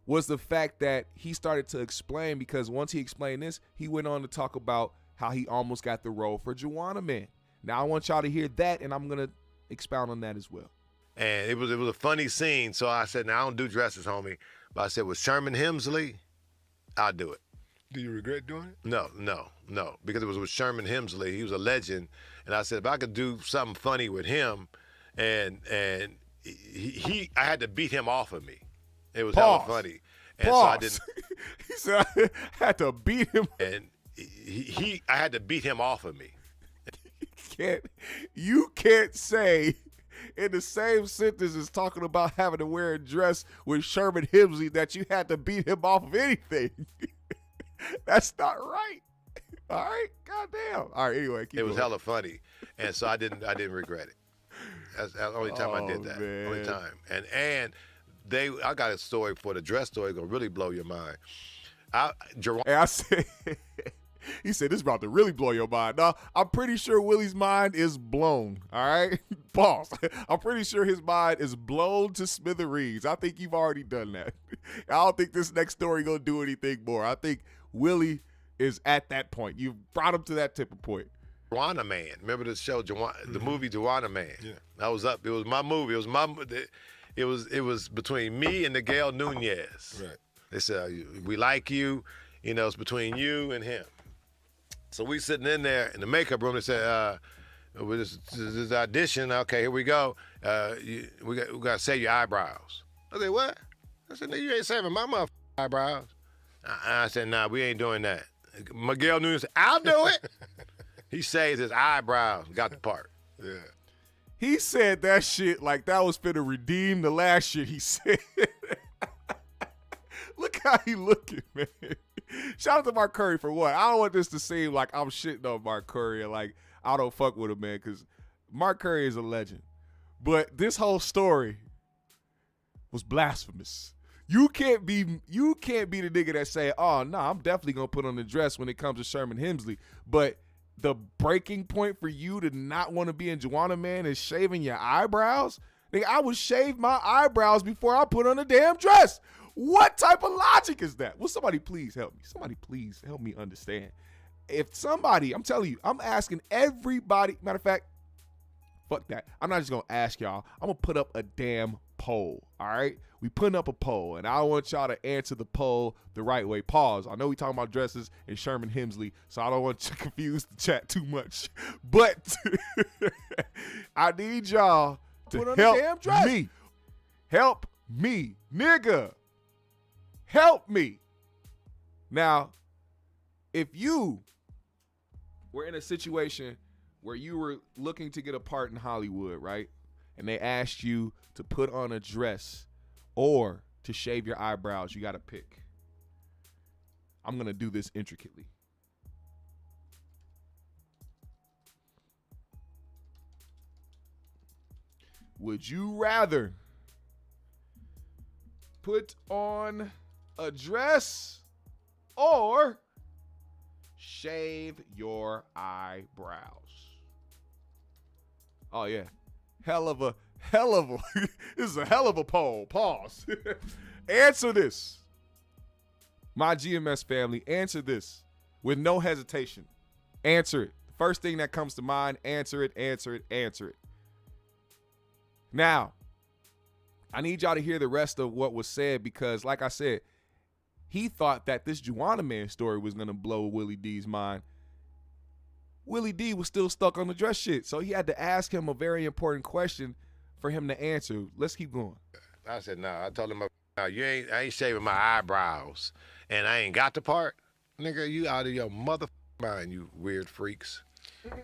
Speaker 1: was the fact that he started to explain, because once he explained this, he went on to talk about how he almost got the role for Juwanna Mann. Now, I want y'all to hear that, and I'm going to expound on that as well.
Speaker 8: And it was a funny scene, so I said, now I don't do dresses, homie. But I said, with Sherman Hemsley, I'll do it.
Speaker 7: Do you regret doing it?
Speaker 8: No, because it was with Sherman Hemsley. He was a legend, and I said if I could do something funny with him, and I had to beat him off of me. It was hella funny, and so I didn't.
Speaker 1: He said I had to beat him,
Speaker 8: and I had to beat him off of me.
Speaker 1: You can't say in the same sentence as talking about having to wear a dress with Sherman Hemsley that you had to beat him off of anything. That's not right. All right, goddamn. All right, anyway, keep
Speaker 8: It was
Speaker 1: going.
Speaker 8: hella funny, and so I didn't regret it. That's the only time I did that.
Speaker 1: Man.
Speaker 8: Only time. And I got a story for the dress story gonna really blow your mind.
Speaker 1: And I said, he said, this is about to really blow your mind. No, I'm pretty sure Willie's mind is blown, all right? Pause. I'm pretty sure his mind is blown to smithereens. I think you've already done that. I don't think this next story going to do anything more. I think Willie is at that point. You've brought him to that tipping point.
Speaker 8: Juana Man. Remember the show, the movie Juana Man?
Speaker 7: Yeah.
Speaker 8: I was up. It was my movie. It was between me and Miguel Nunez.
Speaker 7: Right.
Speaker 8: They said, we like you. You know, it's between you and him. So we sitting in there in the makeup room. They said, this audition. Okay, here we go. We got to save your eyebrows. I said, what? I said, no, you ain't saving my motherfucking eyebrows. I said, nah, we ain't doing that. Miguel Nunez said, I'll do it. He saved his eyebrows, got the part.
Speaker 7: Yeah.
Speaker 1: He said that shit like that was finna redeem the last shit he said. Look how he looking, man. Shout out to Mark Curry for what? I don't want this to seem like I'm shitting on Mark Curry and like I don't fuck with him, man, because Mark Curry is a legend. But this whole story was blasphemous. You can't be the nigga that say, oh, no, I'm definitely going to put on the dress when it comes to Sherman Hemsley. But the breaking point for you to not want to be in Juana Man is shaving your eyebrows? Nigga, I would shave my eyebrows before I put on a damn dress. What type of logic is that? Will somebody please help me? Somebody please help me understand. If somebody, I'm telling you, I'm asking everybody, matter of fact, fuck that. I'm not just going to ask y'all. I'm going to put up a damn poll, all right? We putting up a poll, and I want y'all to answer the poll the right way. Pause. I know we talking about dresses and Sherman Hemsley, so I don't want to confuse the chat too much. But I need y'all to
Speaker 6: Put on the damn
Speaker 1: help
Speaker 6: dress.
Speaker 1: me. Help me, nigga. Help me. Now, if you were in a situation where you were looking to get a part in Hollywood, right? And they asked you to put on a dress or to shave your eyebrows, you got to pick. I'm going to do this intricately. Would you rather put on a dress or shave your eyebrows? Oh yeah. Hell of a this is a hell of a poll. Pause. Answer this. My GMS family, answer this with no hesitation. Answer it. The first thing that comes to mind, answer it, answer it, answer it. Now, I need y'all to hear the rest of what was said because, like I said, he thought that this Juana Man story was going to blow Willie D's mind. Willie D was still stuck on the dress shit, so he had to ask him a very important question for him to answer. Let's keep going.
Speaker 8: I said, no. I told him, no, I ain't shaving my eyebrows, and I ain't got the part. Nigga, you out of your mother mind, you weird freaks.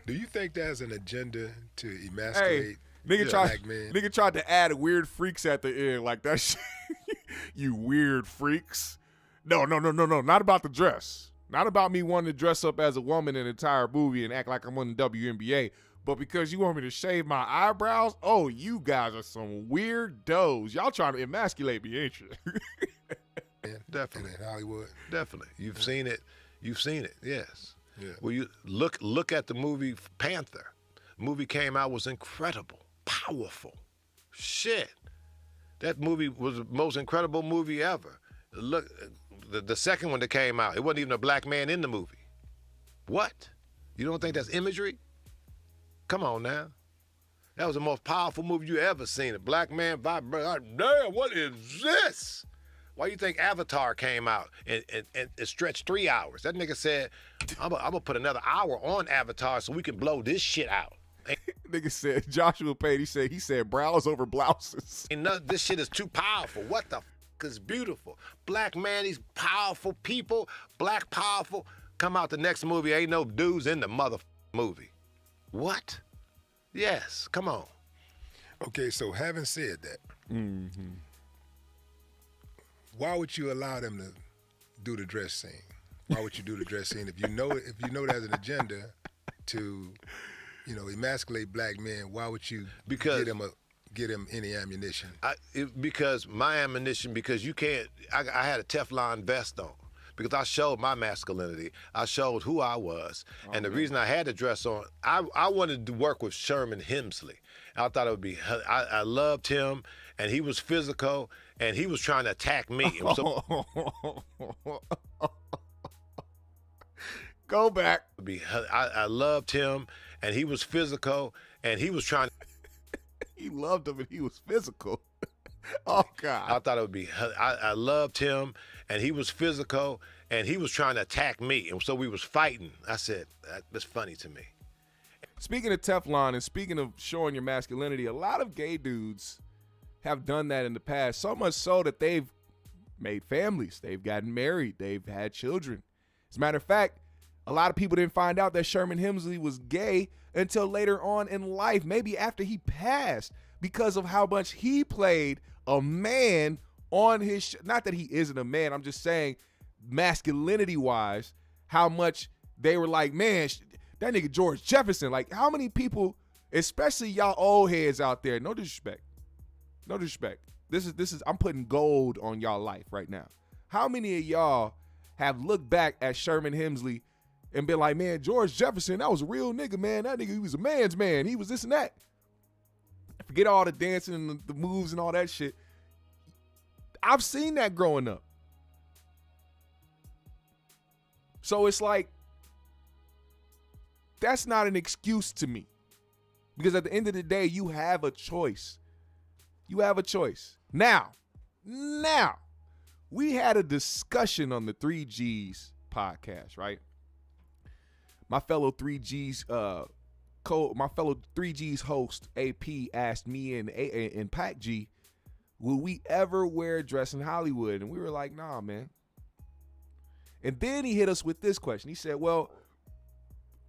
Speaker 7: Do you think there's an agenda to emasculate
Speaker 1: Nigga
Speaker 7: black men?
Speaker 1: Nigga tried to add weird freaks at the end like that shit. You weird freaks. No, not about the dress. Not about me wanting to dress up as a woman in an entire movie and act like I'm on the WNBA. But because you want me to shave my eyebrows, oh, you guys are some weirdos. Y'all trying to emasculate me, ain't you?
Speaker 7: Yeah,
Speaker 8: Definitely.
Speaker 7: in Hollywood.
Speaker 8: Definitely. You've seen it. You've seen it, yes.
Speaker 7: Yeah.
Speaker 8: Well, you look at the movie Panther. The movie came out, was incredible, powerful. Shit. That movie was the most incredible movie ever. Look, the second one that came out, it wasn't even a black man in the movie. What? You don't think that's imagery? Come on now. That was the most powerful movie you ever seen. A black man vibrating. Damn, what is this? Why you think Avatar came out and it stretched 3 hours? That nigga said, I'm gonna put another hour on Avatar so we can blow this shit out.
Speaker 1: Nigga said, Joshua Payne, he said brows over blouses.
Speaker 8: This shit is too powerful. What the f is beautiful? Black man, these powerful people, black powerful, come out the next movie, ain't no dudes in the mother movie. What? Yes, come on.
Speaker 7: Okay, so having said that, why would you allow them to do the dress scene? Why would you do the dress scene if you know there's an agenda to, emasculate black men? Why would you get them any ammunition?
Speaker 8: Because my ammunition, because you can't. I had a Teflon vest on. Because I showed my masculinity. I showed who I was. And the reason I had the dress on, I wanted to work with Sherman Hemsley. I thought it would be, I loved him, and he was physical, and he was trying to attack me.
Speaker 1: Go back.
Speaker 8: I loved him, and he was physical, and he was trying to.
Speaker 1: He loved him, and he was physical. Oh, God.
Speaker 8: I thought it would be, I loved him, and he was physical, and he was trying to attack me. And so we was fighting. I said, that's funny to me.
Speaker 1: Speaking of Teflon and speaking of showing your masculinity, a lot of gay dudes have done that in the past, so much so that they've made families. They've gotten married. They've had children. As a matter of fact, a lot of people didn't find out that Sherman Hemsley was gay until later on in life, maybe after he passed, because of how much he played a man on his not that he isn't a man, I'm just saying masculinity-wise, how much they were like, man, that nigga George Jefferson. Like, how many people, especially y'all old heads out there, no disrespect. This is I'm putting gold on y'all life right now. How many of y'all have looked back at Sherman Hemsley and been like, man, George Jefferson, that was a real nigga, man. That nigga, he was a man's man. He was this and that. Forget all the dancing and the moves and all that shit. I've seen that growing up. So it's like, that's not an excuse to me. Because at the end of the day, you have a choice. You have a choice. Now, we had a discussion on the 3Gs podcast, right? My fellow 3Gs host AP asked me and Pac G, will we ever wear a dress in Hollywood? And we were like, nah, man. And then he hit us with this question. He said, well,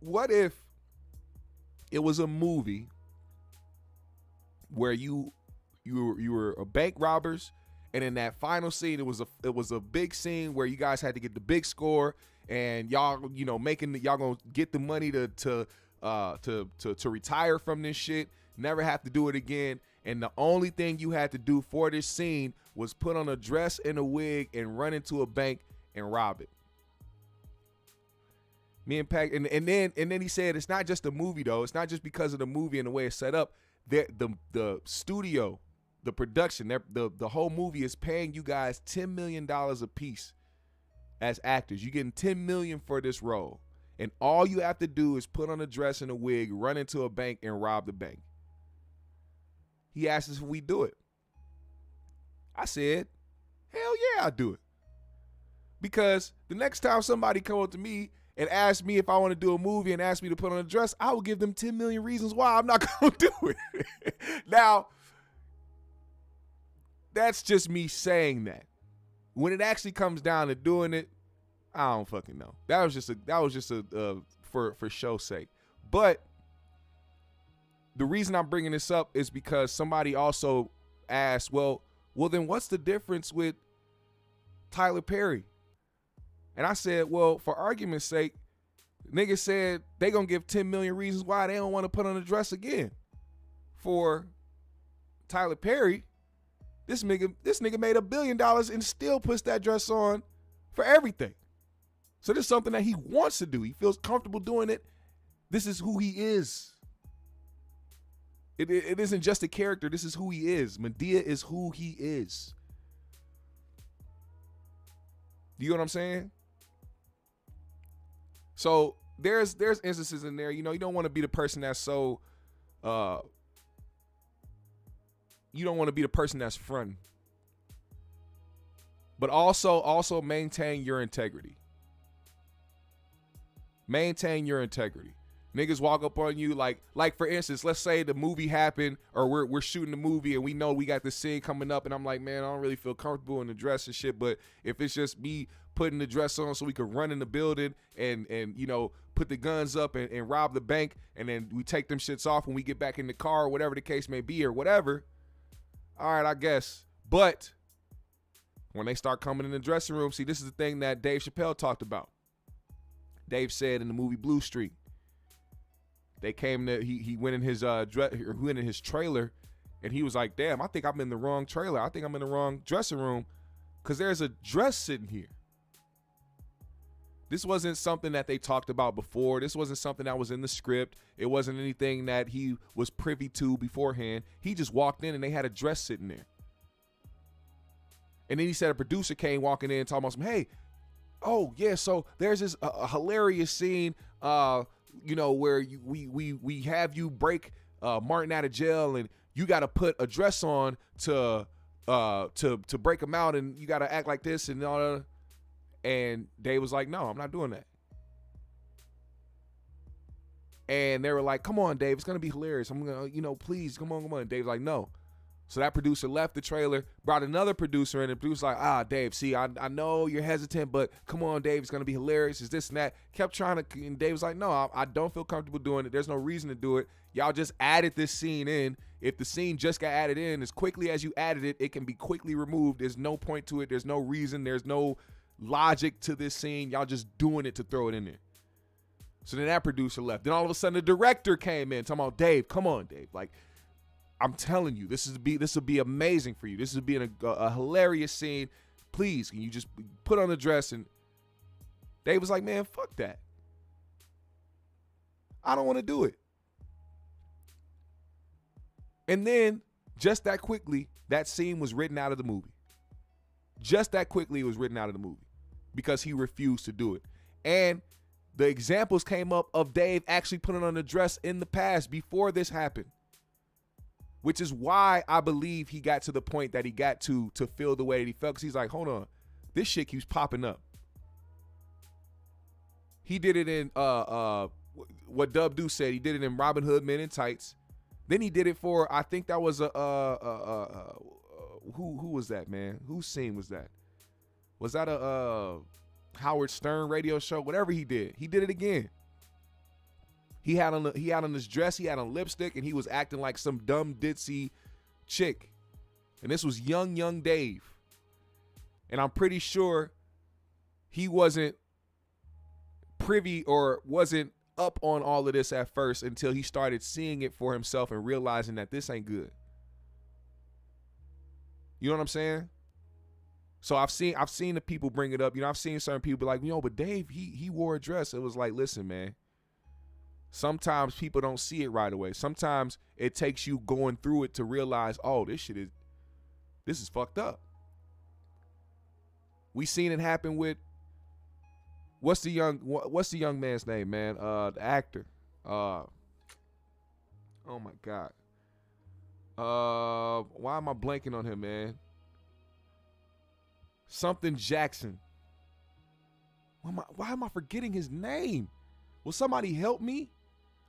Speaker 1: what if it was a movie where you were a bank robbers, and in that final scene it was a big scene where you guys had to get the big score, and y'all y'all gonna get the money to retire from this shit, never have to do it again, and the only thing you had to do for this scene was put on a dress and a wig and run into a bank and rob it. Me and Pac, and then he said it's not just a movie though. It's not just because of the movie and the way it's set up. The studio, the production, the whole movie is paying you guys $10 million a piece as actors. You're getting $10 million for this role, and all you have to do is put on a dress and a wig, run into a bank, and rob the bank. He asked us if we do it. I said, hell yeah, I'll do it. Because the next time somebody come up to me and ask me if I want to do a movie and ask me to put on a dress, I will give them 10 million reasons why I'm not going to do it. Now, that's just me saying that. When it actually comes down to doing it, I don't fucking know. That was just for show's sake. But the reason I'm bringing this up is because somebody also asked, well, then what's the difference with Tyler Perry? And I said, well, for argument's sake, niggas said they gonna give 10 million reasons why they don't want to put on a dress again. For Tyler Perry, this nigga made $1 billion and still puts that dress on for everything. So this is something that he wants to do. He feels comfortable doing it. This is who he is. It isn't just a character. This is who he is. Madea is who he is. You know what I'm saying? So there's instances in there, you don't want to be the person that's so, you don't want to be the person that's fronting. But also maintain your integrity. Maintain your integrity. Niggas walk up on you like for instance, let's say the movie happened or we're shooting the movie and we know we got this scene coming up and I'm like, man, I don't really feel comfortable in the dress and shit, but if it's just me putting the dress on so we could run in the building and you know, put the guns up and rob the bank and then we take them shits off when we get back in the car or whatever the case may be or whatever, all right, I guess. But when they start coming in the dressing room, see, this is the thing that Dave Chappelle talked about. Dave said in the movie Blue Street, they came to he went in his went in his trailer, and he was like, "Damn, I think I'm in the wrong trailer. I think I'm in the wrong dressing room, cause there's a dress sitting here." This wasn't something that they talked about before. This wasn't something that was in the script. It wasn't anything that he was privy to beforehand. He just walked in and they had a dress sitting there. And then he said a producer came walking in talking about some, hey, oh yeah, so there's this a hilarious scene, you know, where we have you break Martin out of jail, and you got to put a dress on to break him out, and you got to act like this and all that. And Dave was like, no, I'm not doing that. And they were like, come on, Dave, it's gonna be hilarious. I'm gonna, you know, please, come on. And Dave's like, no. So that producer left the trailer, brought another producer in, and the producer's like, Dave, see, I know you're hesitant, but come on, Dave, it's going to be hilarious. It's this and that. Kept trying to, and Dave was like, no, I don't feel comfortable doing it. There's no reason to do it. Y'all just added this scene in. If the scene just got added in, as quickly as you added it, it can be quickly removed. There's no point to it. There's no reason. There's no logic to this scene. Y'all just doing it to throw it in there. So then that producer left. Then all of a sudden the director came in talking about, Dave, come on, Dave. Like, I'm telling you, this will be amazing for you. This will be a hilarious scene. Please, can you just put on the dress? And Dave was like, man, fuck that. I don't want to do it. And then, just that quickly, that scene was written out of the movie. Just that quickly, it was written out of the movie because he refused to do it. And the examples came up of Dave actually putting on a dress in the past before this happened. Which is why I believe he got to the point that he got to feel the way that he felt. Because he's like, hold on, this shit keeps popping up. He did it in what Dub Deuce said. He did it in Robin Hood Men in Tights. Then he did it for, I think that was who was that, man? Whose scene was that? Was that a Howard Stern radio show? Whatever he did it again. He had on his dress, he had on lipstick, and he was acting like some dumb ditzy chick. And this was young Dave. And I'm pretty sure he wasn't privy or wasn't up on all of this at first until he started seeing it for himself and realizing that this ain't good. You know what I'm saying? So I've seen the people bring it up. You know, I've seen certain people be like, but Dave, he wore a dress. It was like, listen, man. Sometimes people don't see it right away. Sometimes it takes you going through it to realize, oh, this is fucked up. We seen it happen with what's the young man's name, man? The actor. Oh my God. Why am I blanking on him, man? Something Jackson. Why am I forgetting his name? Will somebody help me?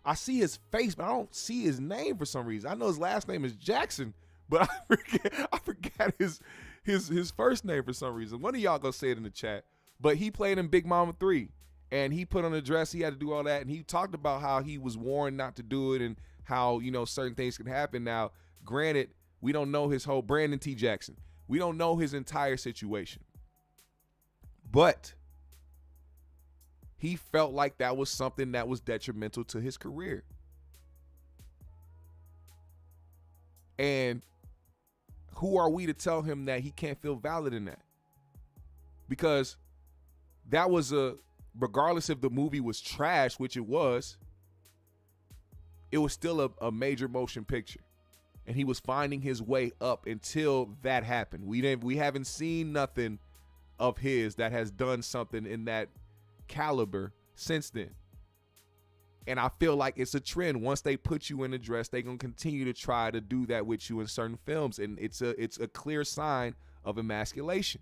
Speaker 1: I see his face, but I don't see his name for some reason. I know his last name is Jackson, but I forgot his first name for some reason. One of y'all go say it in the chat. But he played in Big Mama 3, and he put on a dress. He had to do all that, and he talked about how he was warned not to do it and how, you know, certain things can happen. Now, granted, we don't know his whole Brandon T. Jackson. We don't know his entire situation. But he felt like that was something that was detrimental to his career. And who are we to tell him that he can't feel valid in that? Because that was regardless if the movie was trash, which it was still a major motion picture. And he was finding his way up until that happened. We haven't seen nothing of his that has done something in that caliber since then. And I feel like it's a trend. Once they put you in a dress, they're gonna continue to try to do that with you in certain films, and it's a clear sign of emasculation.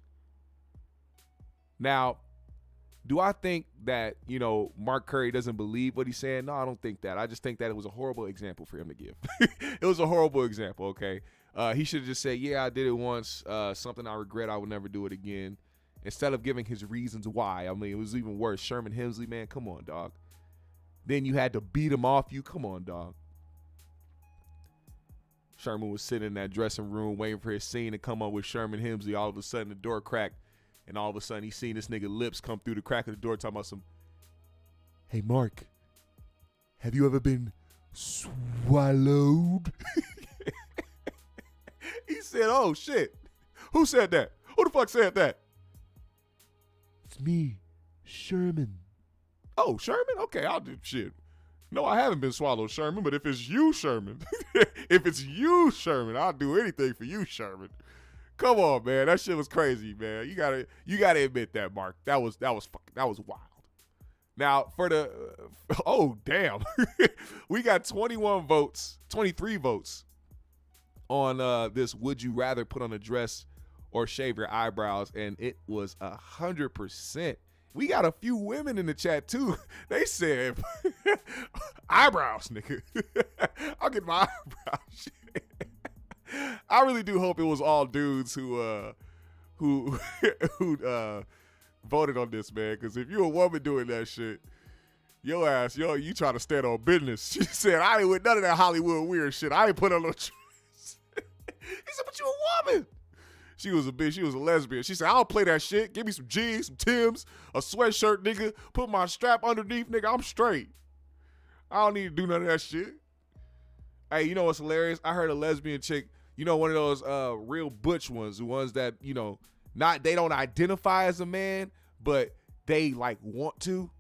Speaker 1: Now, do I think that, you know, Mark Curry doesn't believe what he's saying? No, I don't think that. I just think that it was a horrible example for him to give. It was a horrible example, okay? He should have just said, yeah, I did it once, something I regret, I would never do it again. Instead of giving his reasons why. I mean, it was even worse. Sherman Hemsley, man, come on, dog. Then you had to beat him off you. Come on, dog. Sherman was sitting in that dressing room waiting for his scene to come up with Sherman Hemsley. All of a sudden, the door cracked. And all of a sudden, he seen this nigga lips come through the crack of the door talking about some, hey, Mark, have you ever been swallowed? He said, oh, shit. Who said that? Who the fuck said that? It's me, Sherman. Oh, Sherman? Okay, I'll do shit. No, I haven't been swallowed, Sherman, but if it's you, Sherman, if it's you, Sherman, I'll do anything for you, Sherman. Come on, man. That shit was crazy, man. You gotta admit that, Mark. That was wild. Now, for the oh, damn. We got 21 votes, 23 votes on this would you rather put on a dress or shave your eyebrows, and it was 100%. We got a few women in the chat too. They said eyebrows, nigga. I'll get my eyebrows. I really do hope it was all dudes who voted on this, man. Because if you're a woman doing that shit, your ass, you trying to stand on business. She said, I ain't with none of that Hollywood weird shit. I ain't put on no dress. He said, but you a woman. She was a bitch. She was a lesbian. She said, I don't play that shit. Give me some jeans, some Timbs, a sweatshirt, nigga. Put my strap underneath, nigga. I'm straight. I don't need to do none of that shit. Hey, you know what's hilarious? I heard a lesbian chick, you know, one of those real butch ones, the ones that, you know, they don't identify as a man, but they like want to.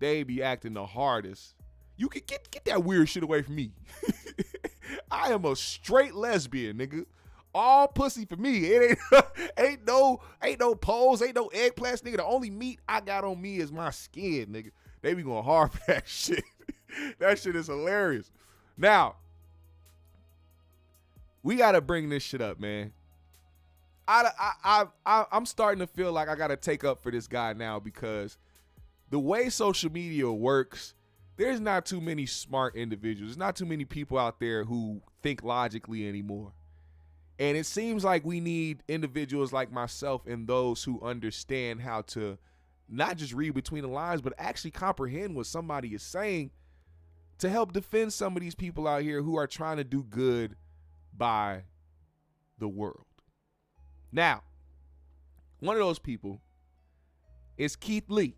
Speaker 1: They be acting the hardest. You can get that weird shit away from me. I am a straight lesbian, nigga. All pussy for me. It ain't no pose, ain't no eggplants, nigga. The only meat I got on me is my skin, nigga. They be going hard for that shit. That shit is hilarious. Now, we gotta bring this shit up, man. I'm starting to feel like I gotta take up for this guy now because the way social media works, there's not too many smart individuals. There's not too many people out there who think logically anymore. And it seems like we need individuals like myself and those who understand how to not just read between the lines, but actually comprehend what somebody is saying to help defend some of these people out here who are trying to do good by the world. Now, one of those people is Keith Lee.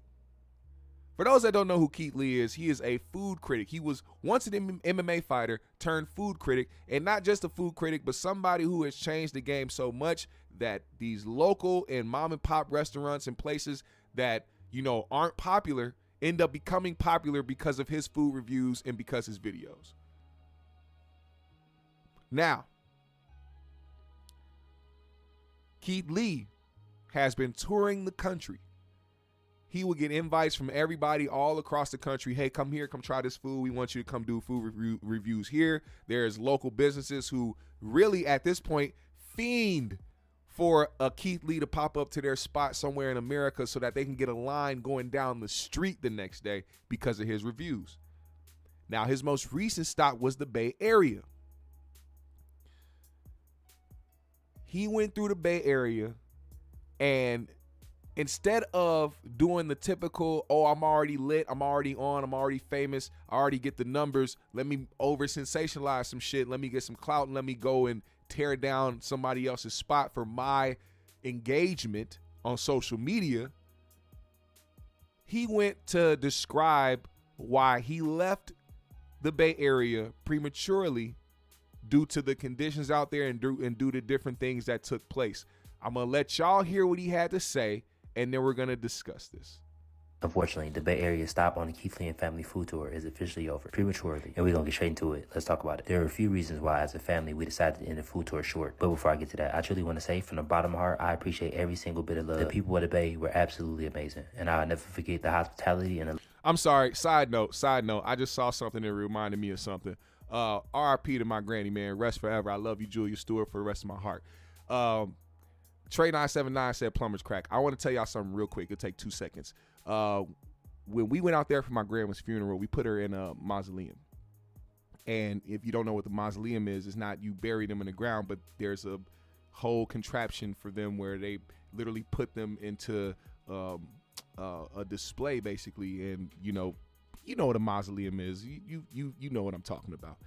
Speaker 1: For those that don't know who Keith Lee is, he is a food critic. He was once an MMA fighter turned food critic, and not just a food critic, but somebody who has changed the game so much that these local and mom and pop restaurants and places that, you know, aren't popular end up becoming popular because of his food reviews and because his videos. Now, Keith Lee has been touring the country. He would get invites from everybody all across the country. Hey, come here, come try this food. We want you to come do food reviews here. There's local businesses who really at this point fiend for a Keith Lee to pop up to their spot somewhere in America so that they can get a line going down the street the next day because of his reviews. Now, his most recent stop was the Bay Area. He went through the Bay Area, and instead of doing the typical, oh, I'm already lit, I'm already on, I'm already famous, I already get the numbers, let me over sensationalize some shit, let me get some clout, and let me go and tear down somebody else's spot for my engagement on social media, he went to describe why he left the Bay Area prematurely due to the conditions out there and due to different things that took place. I'm going to let y'all hear what he had to say, and then we're going to discuss this.
Speaker 9: Unfortunately, the Bay Area stop on the Keith Lee and family food tour is officially over prematurely, and we're going to get straight into it. Let's talk about it. There are a few reasons why, as a family, we decided to end the food tour short. But before I get to that, I truly want to say, from the bottom of my heart, I appreciate every single bit of love. The people of the Bay were absolutely amazing, and I'll never forget the hospitality and the...
Speaker 1: I'm sorry, side note, I just saw something that reminded me of something. RIP to my granny, man. Rest forever. I love you, Julia Stewart, for the rest of my heart. Trey 979 said plumber's crack. I want to tell y'all something real quick. It'll take 2 seconds. When we went out there for my grandma's funeral, we put her in a mausoleum. And if you don't know what the mausoleum is, it's not you bury them in the ground, but there's a whole contraption for them where they literally put them into a display, basically. And you know what a mausoleum is. You know what I'm talking about.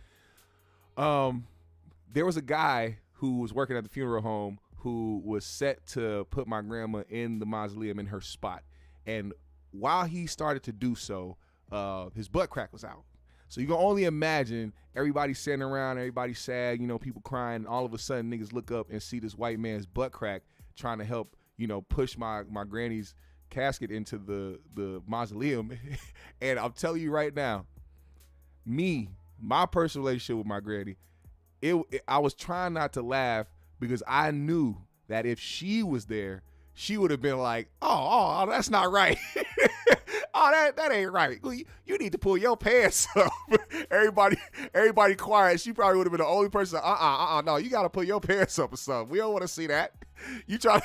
Speaker 1: There was a guy who was working at the funeral home who was set to put my grandma in the mausoleum in her spot. And while he started to do so, his butt crack was out. So you can only imagine everybody sitting around, everybody sad, people crying, and all of a sudden niggas look up and see this white man's butt crack trying to help, push my granny's casket into the mausoleum. And I'm telling you right now, my personal relationship with my granny, I was trying not to laugh because I knew that if she was there, she would have been like, oh, that's not right. Oh, that ain't right. You need to pull your pants up. Everybody quiet. She probably would have been the only person. No, you got to pull your pants up or something. We don't want to see that. We try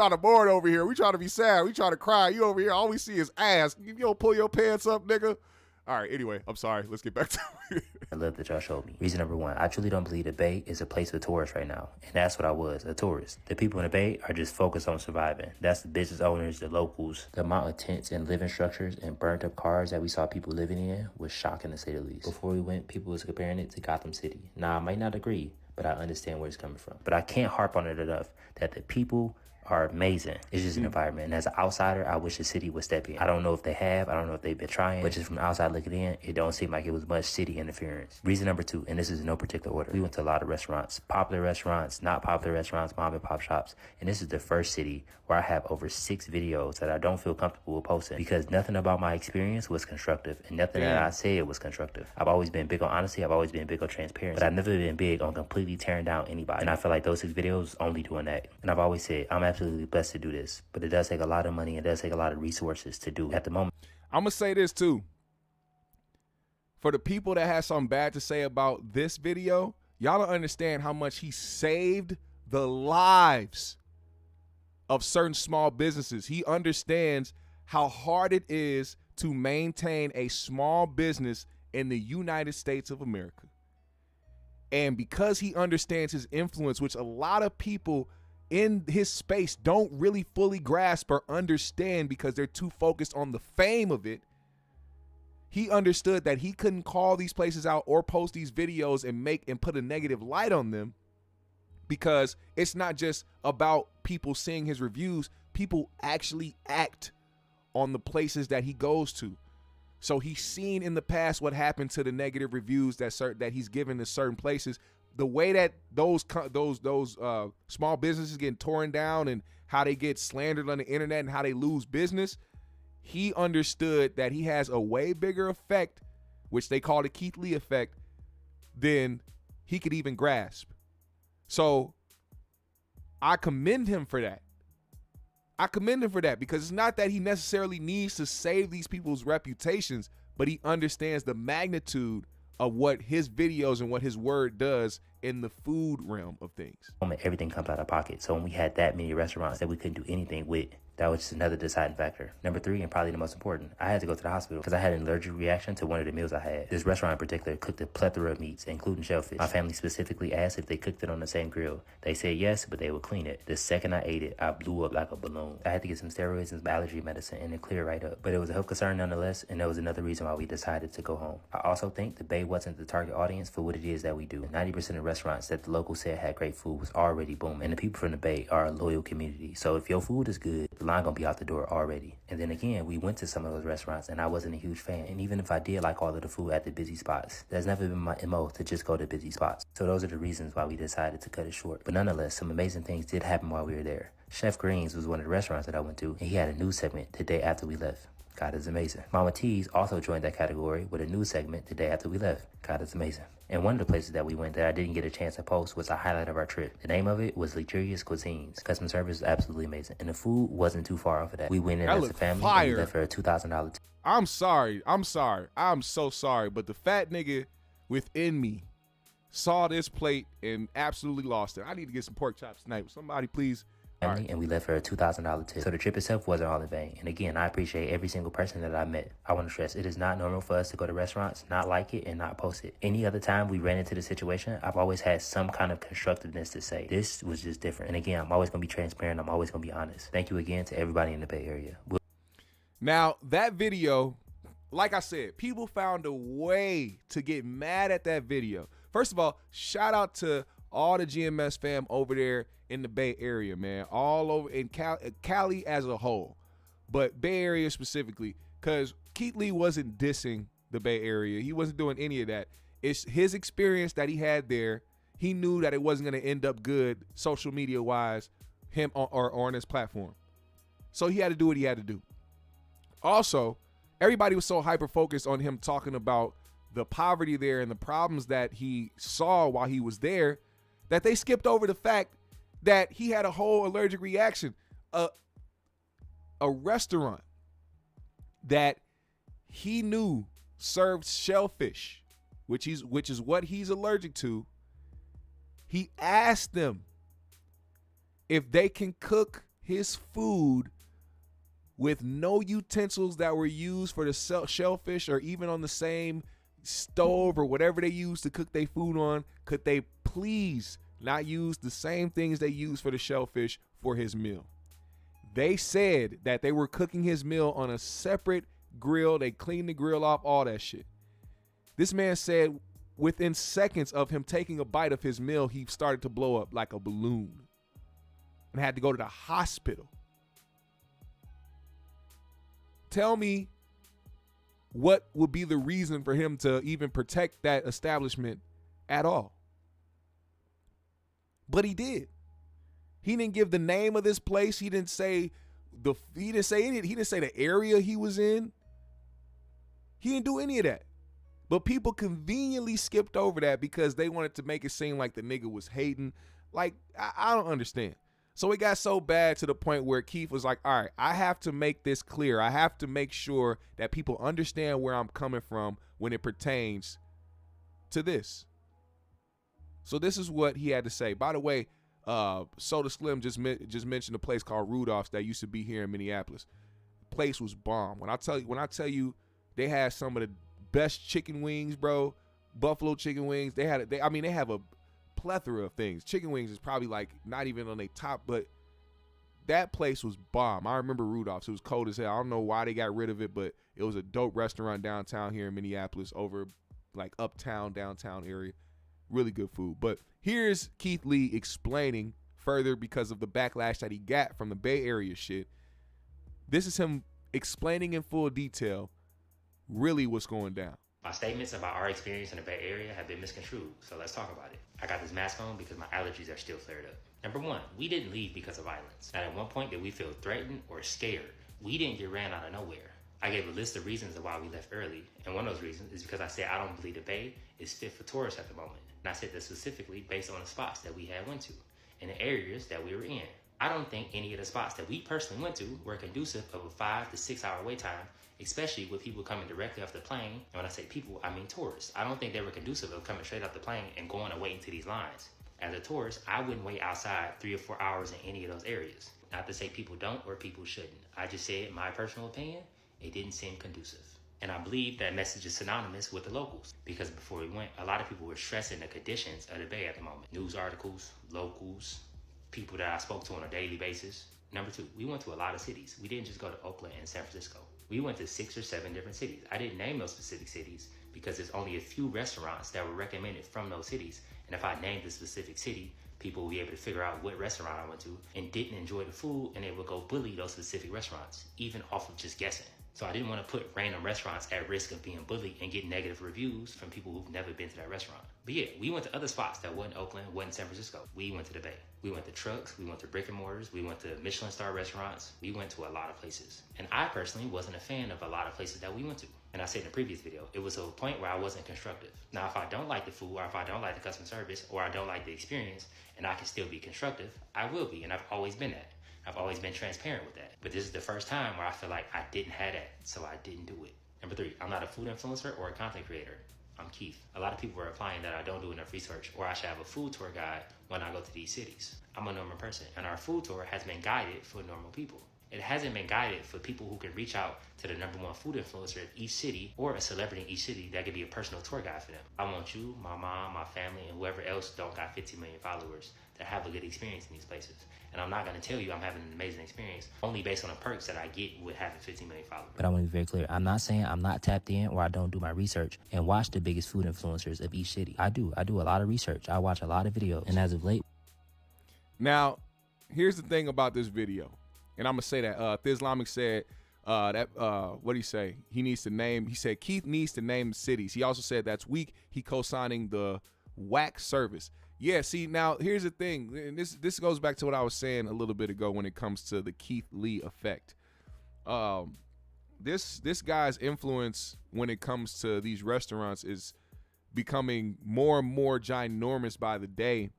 Speaker 1: to board over here. We try to be sad. We try to cry. You over here, all we see is ass. You don't pull your pants up, nigga. All right, anyway, I'm sorry. Let's get back to it.
Speaker 9: I love that y'all showed me. Reason number one, I truly don't believe the Bay is a place for tourists right now. And that's what I was, a tourist. The people in the Bay are just focused on surviving. That's the business owners, the locals. The amount of tents and living structures and burnt up cars that we saw people living in was shocking to say the least. Before we went, people was comparing it to Gotham City. Now, I might not agree, but I understand where it's coming from. But I can't harp on it enough that the people are amazing. It's just an environment. And as an outsider, I wish the city would step in. I don't know if they have. I don't know if they've been trying. But just from the outside looking in, it don't seem like it was much city interference. Reason number two, and this is in no particular order. We went to a lot of restaurants. Popular restaurants, not popular restaurants, mom and pop shops. And this is the first city where I have over 6 videos that I don't feel comfortable with posting because nothing about my experience was constructive and nothing that I said was constructive. I've always been big on honesty. I've always been big on transparency. But I've never been big on completely tearing down anybody. And I feel like those 6 videos only doing that. And I've always said, I'm absolutely blessed to do this. But it does take a lot of money. It does take a lot of resources to do at the moment.
Speaker 1: I'm going to say this too. For the people that have something bad to say about this video, y'all don't understand how much he saved the lives of certain small businesses. He understands how hard it is to maintain a small business in the United States of America. And because he understands his influence, which a lot of people in his space don't really fully grasp or understand because they're too focused on the fame of it, he understood that he couldn't call these places out or post these videos and put a negative light on them, because it's not just about people seeing his reviews. People actually act on the places that he goes to. So he's seen in the past what happened to the negative reviews that he's given to certain places. The way that those small businesses get torn down and how they get slandered on the internet and how they lose business, he understood that he has a way bigger effect, which they call the Keith Lee effect, than he could even grasp. So I commend him for that. Because it's not that he necessarily needs to save these people's reputations, but he understands the magnitude of what his videos and what his word does in the food realm of things.
Speaker 9: Everything comes out of pocket. So when we had that many restaurants that we couldn't do anything with, that was just another deciding factor. Number 3, and probably the most important, I had to go to the hospital because I had an allergic reaction to one of the meals I had. This restaurant in particular cooked a plethora of meats, including shellfish. My family specifically asked if they cooked it on the same grill. They said yes, but they would clean it. The second I ate it, I blew up like a balloon. I had to get some steroids and some allergy medicine, and it cleared right up. But it was a health concern nonetheless, and that was another reason why we decided to go home. I also think the Bay wasn't the target audience for what it is that we do. 90% of restaurants that the locals said had great food was already booming, and the people from the Bay are a loyal community. So if your food is good, the line gonna be out the door already. And then again, we went to some of those restaurants and I wasn't a huge fan. And even if I did like all of the food at the busy spots, that's never been my MO to just go to busy spots. So those are the reasons why we decided to cut it short. But nonetheless, some amazing things did happen while we were there. Chef Green's was one of the restaurants that I went to, and he had a news segment the day after we left. God is amazing. Mama T's also joined that category with a news segment the day after we left. God is amazing. And one of the places that we went that I didn't get a chance to post was a highlight of our trip. The name of it was Luxurious Cuisines. Customer service was absolutely amazing. And the food wasn't too far off of that. We went in as a family and we left for a $2,000
Speaker 1: I'm sorry. I'm so sorry. But the fat nigga within me saw this plate and absolutely lost it. I need to get some pork chops tonight. Somebody please.
Speaker 9: Family, and we left her a $2,000 tip. So the trip itself wasn't all in vain. And again, I appreciate every single person that I met. I want to stress, it is not normal for us to go to restaurants, not like it, and not post it. Any other time we ran into the situation, I've always had some kind of constructiveness to say. This was just different. And again, I'm always going to be transparent. I'm always going to be honest. Thank you again to everybody in the Bay Area.
Speaker 1: Now, that video, like I said, people found a way to get mad at that video. First of all, shout out to all the GMS fam over there in the Bay Area, man. All over in Cali as a whole, but Bay Area specifically, because Keith Lee wasn't dissing the Bay Area. He wasn't doing any of that. It's his experience that he had there. He knew that it wasn't going to end up good social media-wise, him or on his platform. So he had to do what he had to do. Also, everybody was so hyper-focused on him talking about the poverty there and the problems that he saw while he was there that they skipped over the fact that he had a whole allergic reaction. A restaurant that he knew served shellfish, which is what he's allergic to. He asked them if they can cook his food with no utensils that were used for the shellfish, or even on the same stove or whatever they use to cook their food on. Could they please not use the same things they use for the shellfish for his meal? They said that they were cooking his meal on a separate grill. They cleaned the grill off, all that shit. This man said within seconds of him taking a bite of his meal, he started to blow up like a balloon and had to go to the hospital. Tell me what would be the reason for him to even protect that establishment at all. But he did. He didn't give the name of this place. He didn't say any. He didn't say the area he was in. He didn't do any of that. But people conveniently skipped over that because they wanted to make it seem like the nigga was hating. Like, I don't understand. So it got so bad to the point where Keith was like, all right, I have to make this clear. I have to make sure that people understand where I'm coming from when it pertains to this. So this is what he had to say. By the way, Soda Slim just mentioned a place called Rudolph's that used to be here in Minneapolis. The place was bomb. When I tell you they had some of the best chicken wings, bro. Buffalo chicken wings. They have a plethora of things. Chicken wings is probably like not even on their top, but that place was bomb. I remember Rudolph's. It was cold as hell. I don't know why they got rid of it, but it was a dope restaurant downtown here in Minneapolis, over like uptown, downtown area. Really good food. But here's Keith Lee explaining further because of the backlash that he got from the Bay Area shit. This is him explaining in full detail really what's going down.
Speaker 9: My statements about our experience in the Bay Area have been misconstrued, so let's talk about it. I got this mask on because my allergies are still flared up. Number one, we didn't leave because of violence. Not at one point did we feel threatened or scared. We didn't get ran out of nowhere. I gave a list of reasons of why we left early, and one of those reasons is because I said I don't believe the Bay is fit for tourists at the moment. And I said that specifically based on the spots that we had went to and the areas that we were in. I don't think any of the spots that we personally went to were conducive of a 5 to 6 hour wait time, especially with people coming directly off the plane. And when I say people, I mean tourists. I don't think they were conducive of coming straight off the plane and going and waiting to these lines. As a tourist, I wouldn't wait outside 3 or 4 hours in any of those areas. Not to say people don't or people shouldn't. I just said, my personal opinion, it didn't seem conducive. And I believe that message is synonymous with the locals, because before we went, a lot of people were stressing the conditions of the Bay at the moment. News articles, locals, people that I spoke to on a daily basis. Number two, we went to a lot of cities. We didn't just go to Oakland and San Francisco. We went to 6 or 7 different cities. I didn't name those specific cities because there's only a few restaurants that were recommended from those cities. And if I named the specific city, people will be able to figure out what restaurant I went to and didn't enjoy the food, and they would go bully those specific restaurants, even off of just guessing. So I didn't want to put random restaurants at risk of being bullied and get negative reviews from people who've never been to that restaurant. But yeah, we went to other spots that wasn't Oakland, wasn't San Francisco. We went to the Bay. We went to trucks, we went to brick and mortars, we went to Michelin star restaurants. We went to a lot of places. And I personally wasn't a fan of a lot of places that we went to. And I said in the previous video, it was a point where I wasn't constructive. Now, if I don't like the food, or if I don't like the customer service, or I don't like the experience, and I can still be constructive, I will be, and I've always been that. I've always been transparent with that. But this is the first time where I feel like I didn't have that, so I didn't do it. Number 3, I'm not a food influencer or a content creator. I'm Keith. A lot of people are implying that I don't do enough research or I should have a food tour guide when I go to these cities. I'm a normal person, and our food tour has been guided for normal people. It hasn't been guided for people who can reach out to the #1 food influencer of each city or a celebrity in each city that could be a personal tour guide for them. I want you, my mom, my family, and whoever else don't got 15 million followers to have a good experience in these places. And I'm not going to tell you I'm having an amazing experience only based on the perks that I get with having 15 million followers. But I want to be very clear. I'm not saying I'm not tapped in or I don't do my research and watch the biggest food influencers of each city. I do a lot of research. I watch a lot of videos. And as of late.
Speaker 1: Now, here's the thing about this video. And I'm going to say that Islamic said what did he say? He said Keith needs to name the cities. He also said that's weak. He co-signing the whack service. Yeah, see, now here's the thing. And this goes back to what I was saying a little bit ago when it comes to the Keith Lee effect. This guy's influence when it comes to these restaurants is becoming more and more ginormous by the day.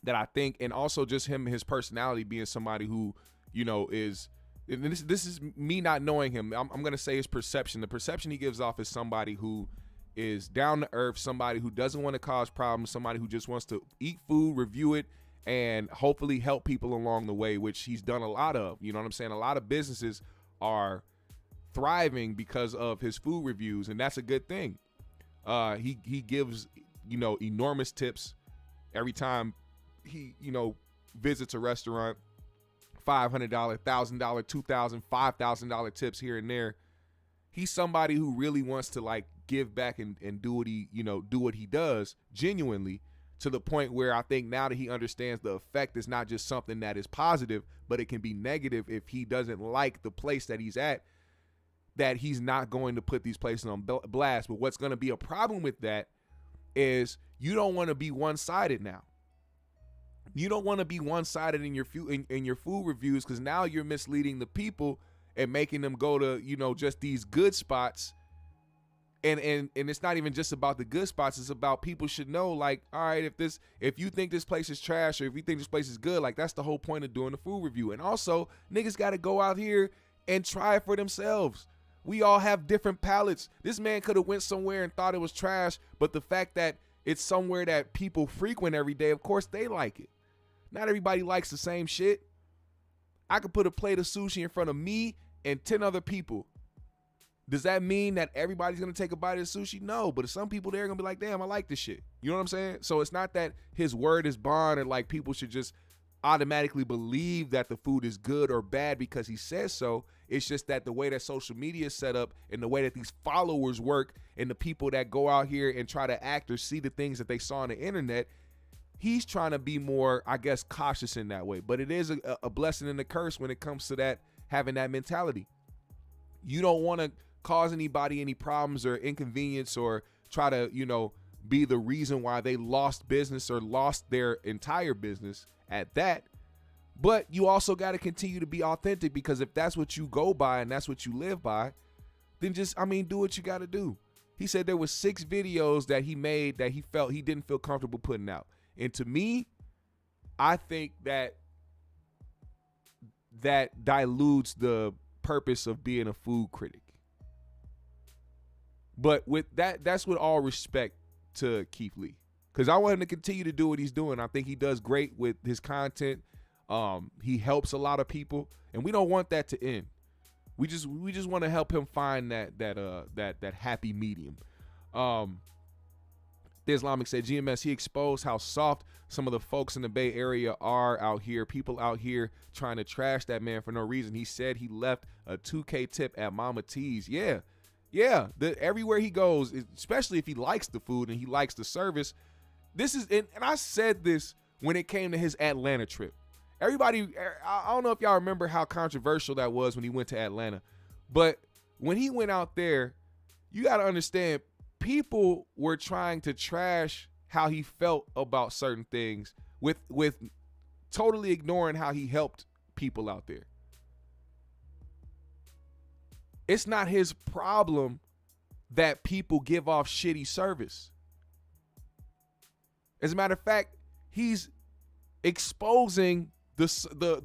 Speaker 1: That I think, and also just his personality being somebody who, you know, is, and this is me not knowing him. I'm gonna say his perception. The perception he gives off is somebody who is down to earth, somebody who doesn't want to cause problems, somebody who just wants to eat food, review it, and hopefully help people along the way, which he's done a lot of. You know what I'm saying? A lot of businesses are thriving because of his food reviews, and that's a good thing. He gives, you know, enormous tips every time he, you know, visits a restaurant. $500, $1,000, $2,000, $5,000 tips here and there. He's somebody who really wants to like give back and do what he does genuinely, to the point where I think now that he understands the effect is not just something that is positive, but it can be negative if he doesn't like the place that he's at, that he's not going to put these places on blast. But what's going to be a problem with that is you don't want to be one-sided now. You don't want to be one-sided in your food reviews, because now you're misleading the people and making them go to, you know, just these good spots. And it's not even just about the good spots. It's about people should know, like, all right, if you think this place is trash or if you think this place is good, like, that's the whole point of doing the food review. And also, niggas got to go out here and try it for themselves. We all have different palates. This man could have went somewhere and thought it was trash, but the fact that it's somewhere that people frequent every day, of course they like it. Not everybody likes the same shit. I could put a plate of sushi in front of me and 10 other people. Does that mean that everybody's going to take a bite of the sushi? No, but some people there are going to be like, damn, I like this shit. You know what I'm saying? So it's not that his word is bond, or like people should just automatically believe that the food is good or bad because he says so. It's just that the way that social media is set up and the way that these followers work and the people that go out here and try to act or see the things that they saw on the internet, he's trying to be more, I guess, cautious in that way. But it is a blessing and a curse when it comes to that, having that mentality. You don't want to cause anybody any problems or inconvenience or try to, you know, be the reason why they lost business or lost their entire business at that. But you also got to continue to be authentic, because if that's what you go by and that's what you live by, then just, do what you got to do. He said there was 6 videos that he made that he felt he didn't feel comfortable putting out. And to me, I think that dilutes the purpose of being a food critic. But with that's with all respect to Keith Lee, because I want him to continue to do what he's doing. I think he does great with his content. He helps a lot of people, and we don't want that to end. We just want to help him find that happy medium. The Islamic said, GMS, he exposed how soft some of the folks in the Bay Area are out here. People out here trying to trash that man for no reason. He said he left a $2K tip at Mama T's. Yeah. Everywhere he goes, especially if he likes the food and he likes the service. This is, and I said this when it came to his Atlanta trip. Everybody, I don't know if y'all remember how controversial that was when he went to Atlanta, but when he went out there, you got to understand, people were trying to trash how he felt about certain things with totally ignoring how he helped people out there. It's not his problem that people give off shitty service. As a matter of fact, he's exposing the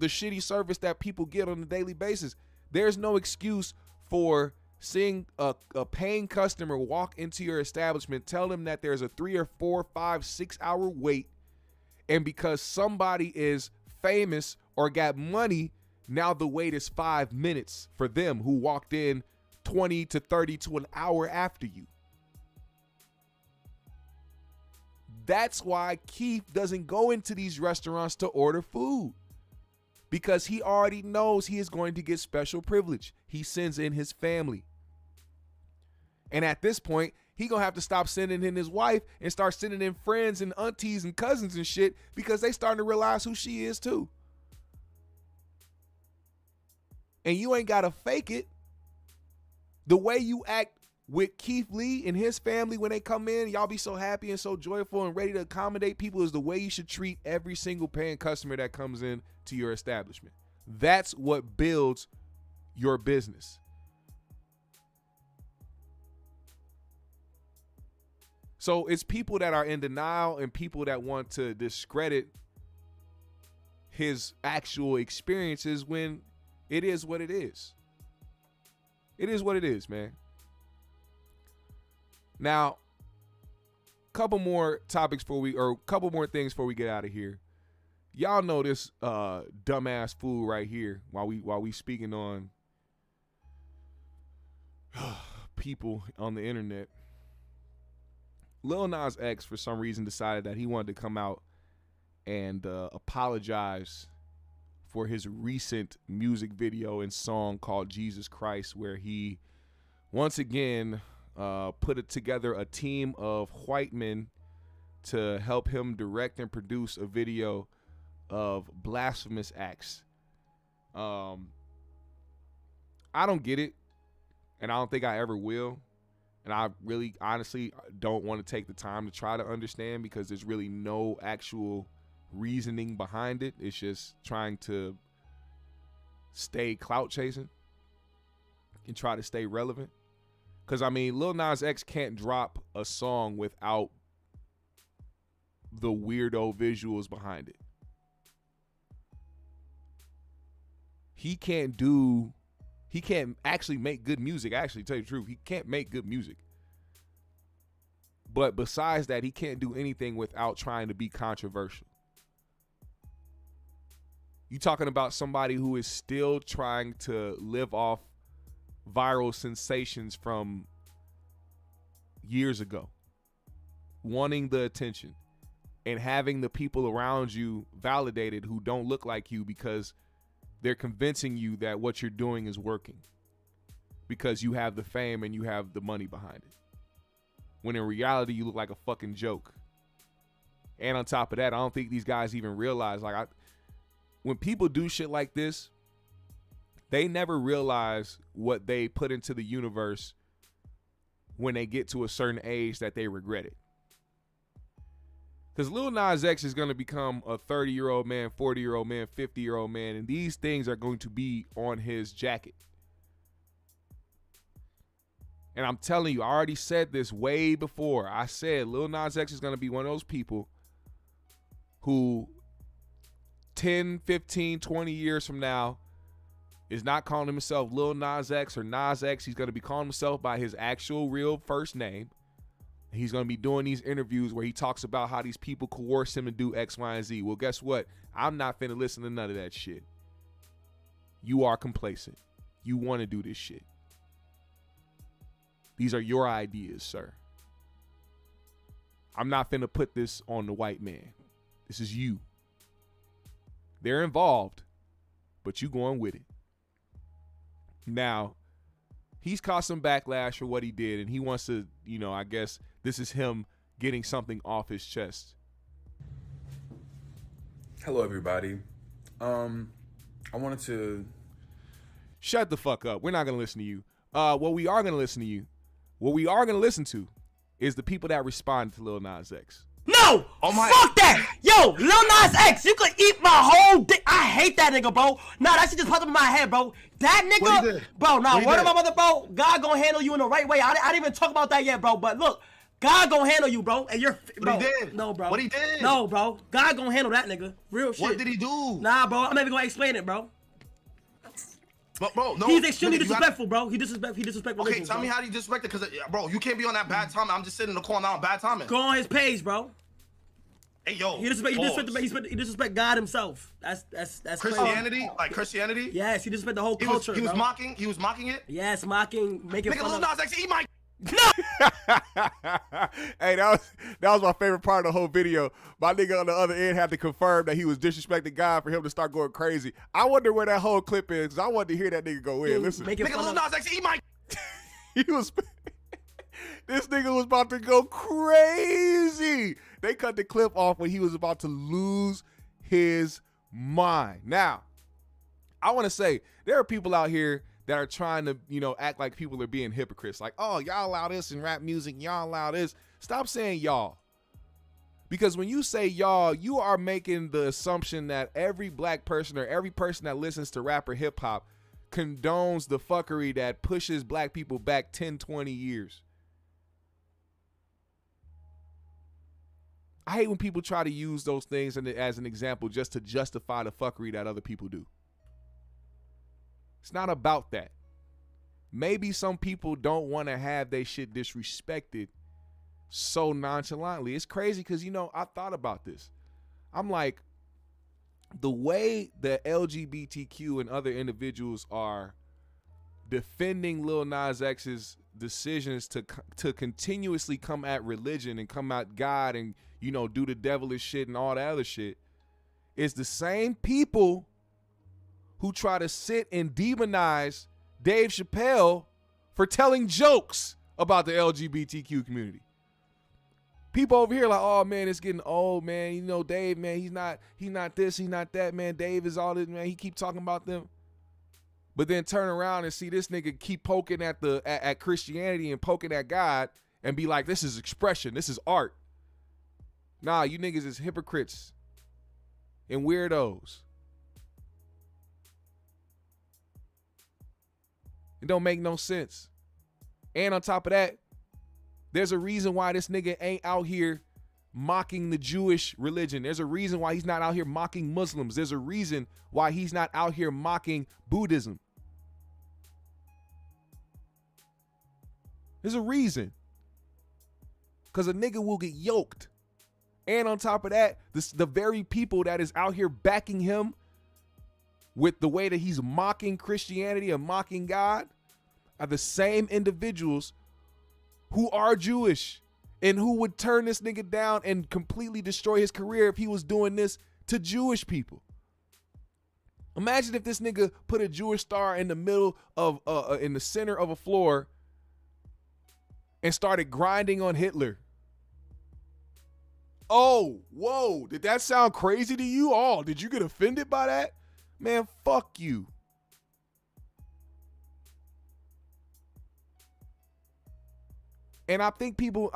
Speaker 1: shitty service that people get on a daily basis. There's no excuse for seeing a paying customer walk into your establishment, tell them that there's a 3 or 4, 5, 6 hour wait, and because somebody is famous or got money, now the wait is 5 minutes for them who walked in 20 to 30 to an hour after you. That's why Keith doesn't go into these restaurants to order food, because he already knows he is going to get special privilege. He sends in his family. And at this point, he gonna have to stop sending in his wife and start sending in friends and aunties and cousins and shit, because they starting to realize who she is too. And you ain't gotta fake it. The way you act with Keith Lee and his family when they come in, y'all be so happy and so joyful and ready to accommodate people, is the way you should treat every single paying customer that comes in to your establishment. That's what builds your business. So it's people that are in denial and people that want to discredit his actual experiences when it is what it is. It is what it is, man. Now, couple more topics couple more things before we get out of here. Y'all know this dumbass fool right here while we speaking on people on the internet. Lil Nas X, for some reason, decided that he wanted to come out and apologize for his recent music video and song called Jesus Christ, where he once again put together a team of white men to help him direct and produce a video of blasphemous acts. I don't get it, and I don't think I ever will. And I really, honestly, don't want to take the time to try to understand, because there's really no actual reasoning behind it. It's just trying to stay clout chasing and try to stay relevant. Because, I mean, Lil Nas X can't drop a song without the weirdo visuals behind it. He can't actually make good music. Actually, to tell you the truth, he can't make good music. But besides that, he can't do anything without trying to be controversial. You talking about somebody who is still trying to live off viral sensations from years ago, wanting the attention and having the people around you validated who don't look like you, because they're convincing you that what you're doing is working because you have the fame and you have the money behind it. When in reality, you look like a fucking joke. And on top of that, I don't think these guys even realize, when people do shit like this, they never realize what they put into the universe when they get to a certain age that they regret it. Because Lil Nas X is going to become a 30-year-old man, 40-year-old man, 50-year-old man, and these things are going to be on his jacket. And I'm telling you, I already said this way before. I said Lil Nas X is going to be one of those people who 10, 15, 20 years from now is not calling himself Lil Nas X or Nas X. He's going to be calling himself by his actual real first name. He's going to be doing these interviews where he talks about how these people coerce him to do X, Y, and Z. Well, guess what? I'm not finna listen to none of that shit. You are complacent. You want to do this shit. These are your ideas, sir. I'm not finna put this on the white man. This is you. They're involved, but you going with it. Now, he's caught some backlash for what he did, and he wants to, I guess this is him getting something off his chest.
Speaker 10: Hello, everybody. I wanted to...
Speaker 1: Shut the fuck up. We're not going to listen to you. What we are going to listen to is the people that responded to Lil Nas X.
Speaker 4: No! Fuck that! Yo, Lil Nas X, you could eat my whole dick. I hate that nigga, bro. Nah, that shit just popped up in my head, bro. That nigga, bro, word of my mother, bro, God gonna handle you in the right way. I didn't even talk about that yet, bro, but look, God gonna handle you, bro. And you're, bro.
Speaker 11: What he did?
Speaker 4: No, bro.
Speaker 11: What he did?
Speaker 4: No, bro. God gonna handle that nigga. Real shit.
Speaker 11: What did he do?
Speaker 4: Nah, bro, I'm not even gonna explain it, bro.
Speaker 11: But bro, no.
Speaker 12: He's extremely
Speaker 11: nigga,
Speaker 12: disrespectful, bro. He disrespect
Speaker 11: Okay,
Speaker 12: religions,
Speaker 11: tell me
Speaker 12: bro.
Speaker 11: how do you disrespect it? Because, bro, you can't be on that bad timing. I'm just sitting in the corner on bad timing.
Speaker 12: Go on his page, bro.
Speaker 11: Hey, yo.
Speaker 12: He disrespect God himself. That's
Speaker 11: Christianity?
Speaker 12: crazy.
Speaker 11: Like Christianity?
Speaker 12: Yes, he disrespect the whole culture,
Speaker 11: He was
Speaker 12: bro.
Speaker 11: mocking it?
Speaker 12: Yes, making
Speaker 11: Nigga,
Speaker 12: fun
Speaker 11: Lil
Speaker 12: of.
Speaker 11: Nas X, eat my...
Speaker 1: Hey, that was my favorite part of the whole video. My nigga on the other end had to confirm that he was disrespecting God for him to start going crazy. I wonder where that whole clip is, because I wanted to hear that nigga go in. Listen.
Speaker 11: Nigga, Lil Nas X, eat my...
Speaker 1: He was... This nigga was about to go crazy. They cut the clip off when he was about to lose his mind. Now, I want to say, there are people out here that are trying to, act like people are being hypocrites. Like, oh, y'all allow this in rap music, y'all allow this. Stop saying y'all. Because when you say y'all, you are making the assumption that every black person or every person that listens to rap or hip hop condones the fuckery that pushes black people back 10, 20 years. I hate when people try to use those things as an example just to justify the fuckery that other people do. It's not about that. Maybe some people don't want to have their shit disrespected so nonchalantly. It's crazy because, I thought about this. I'm like, the way the LGBTQ and other individuals are defending Lil Nas X's decisions to continuously come at religion and come at God and, do the devilish shit and all that other shit, is the same people who try to sit and demonize Dave Chappelle for telling jokes about the LGBTQ community. People over here like, oh man, it's getting old, man. Dave, man, he's not this, he's not that, man. Dave is all this, man. He keep talking about them. But then turn around and see this nigga keep poking at Christianity and poking at God and be like, this is expression, this is art. Nah, you niggas is hypocrites and weirdos. It don't make no sense. And on top of that, there's a reason why this nigga ain't out here mocking the Jewish religion. There's a reason why he's not out here mocking Muslims. There's a reason why he's not out here mocking Buddhism. There's a reason. Because a nigga will get yoked. And on top of that, the very people that is out here backing him with the way that he's mocking Christianity and mocking God are the same individuals who are Jewish and who would turn this nigga down and completely destroy his career if he was doing this to Jewish people. Imagine if this nigga put a Jewish star in the middle of, in the center of a floor and started grinding on Hitler. Oh, whoa, did that sound crazy to you? Oh, did you get offended by that? Man, fuck you. And I think people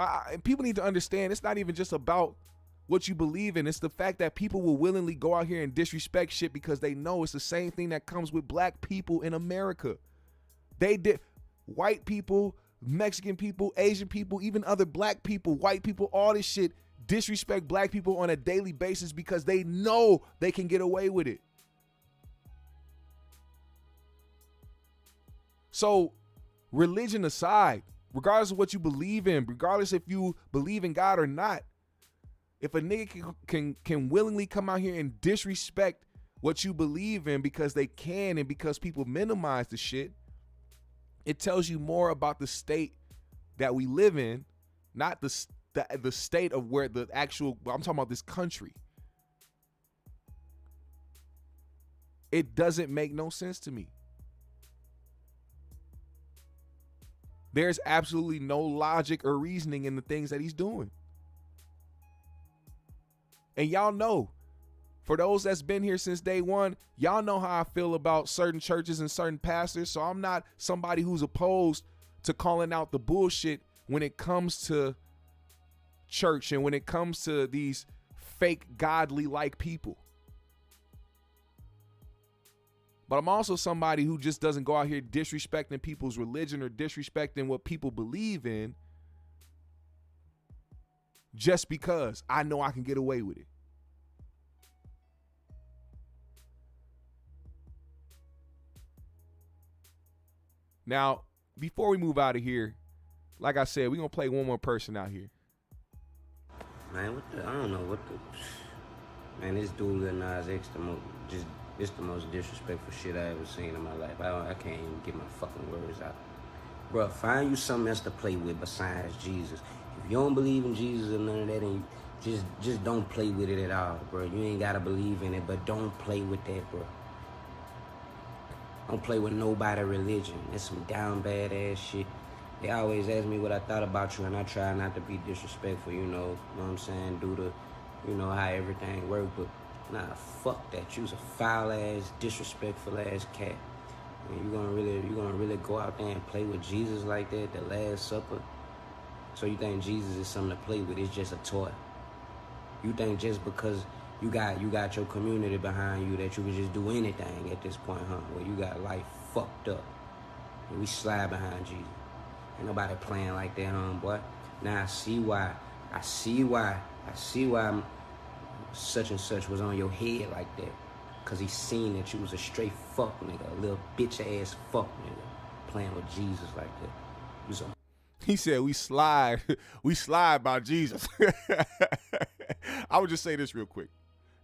Speaker 1: need to understand it's not even just about what you believe in. It's the fact that people will willingly go out here and disrespect shit because they know it's the same thing that comes with black people in America. They did white people, Mexican people, Asian people, even other black people, white people, all this shit disrespect black people on a daily basis because they know they can get away with it. So, religion aside, regardless of what you believe in, regardless if you believe in God or not, if a nigga can willingly come out here and disrespect what you believe in because they can and because people minimize the shit, it tells you more about the state that we live in, not the state of where the actual, I'm talking about this country. It doesn't make no sense to me. There's absolutely no logic or reasoning in the things that he's doing. And y'all know, for those that's been here since day one, y'all know how I feel about certain churches and certain pastors. So I'm not somebody who's opposed to calling out the bullshit when it comes to church and when it comes to these fake godly like people. But I'm also somebody who just doesn't go out here disrespecting people's religion or disrespecting what people believe in just because I know I can get away with it. Now, before we move out of here, like I said, we're going to play one more person out here.
Speaker 13: Man, I don't know what the... Man, this dude Lil Nas X, it's the most disrespectful shit I ever seen in my life. I can't even get my fucking words out. Bruh, find you something else to play with besides Jesus. If you don't believe in Jesus or none of that, then just don't play with it at all, bro. You ain't gotta believe in it, but don't play with that, bro. Don't play with nobody religion. That's some down bad ass shit. They always ask me what I thought about you, and I try not to be disrespectful, you know what I'm saying, due to, you know, how everything works, but nah, fuck that. You's a foul ass, disrespectful ass cat. And you gonna really go out there and play with Jesus like that, the Last Supper? So you think Jesus is something to play with? It's just a toy. You think just because you got your community behind you that you can just do anything at this point, huh? Well, you got life fucked up. And we slide behind Jesus. Ain't nobody playing like that, boy. Now I see why such and such was on your head like that. Cause he seen that you was a straight fuck nigga, a little bitch ass fuck nigga, playing with Jesus like that.
Speaker 1: He said we slide by Jesus. I would just say this real quick.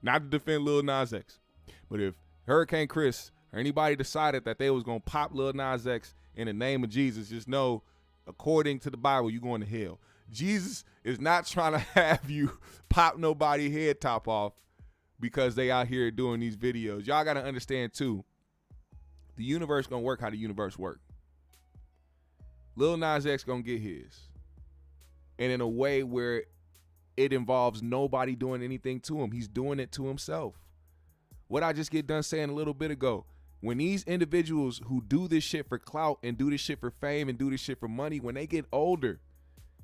Speaker 1: Not to defend Lil Nas X, but if Hurricane Chris or anybody decided that they was gonna pop Lil Nas X in the name of Jesus, just know, according to the Bible, you're going to hell. Jesus is not trying to have you pop nobody head top off because they out here doing these videos. Y'all got to understand, too, the universe going to work how the universe work. Lil Nas X going to get his. And in a way where it involves nobody doing anything to him. He's doing it to himself. What I just get done saying a little bit ago, when these individuals who do this shit for clout and do this shit for fame and do this shit for money, when they get older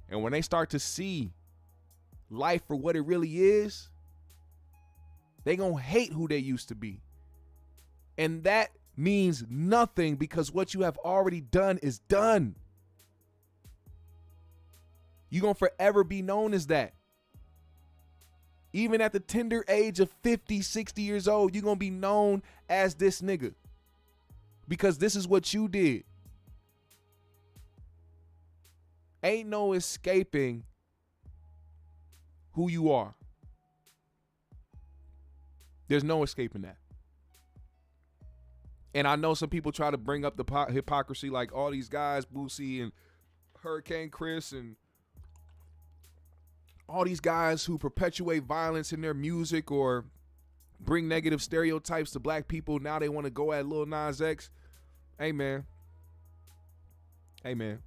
Speaker 1: and when they start to see life for what it really is, they gonna hate who they used to be. And that means nothing because what you have already done is done. You're gonna forever be known as that. Even at the tender age of 50, 60 years old, you're gonna be known as this nigga. Because this is what you did. Ain't no escaping who you are. There's no escaping that. And I know some people try to bring up the hypocrisy, like all these guys, Boosie and Hurricane Chris and all these guys who perpetuate violence in their music or bring negative stereotypes to black people. Now they want to go at Lil Nas X. Hey, man. Hey, man.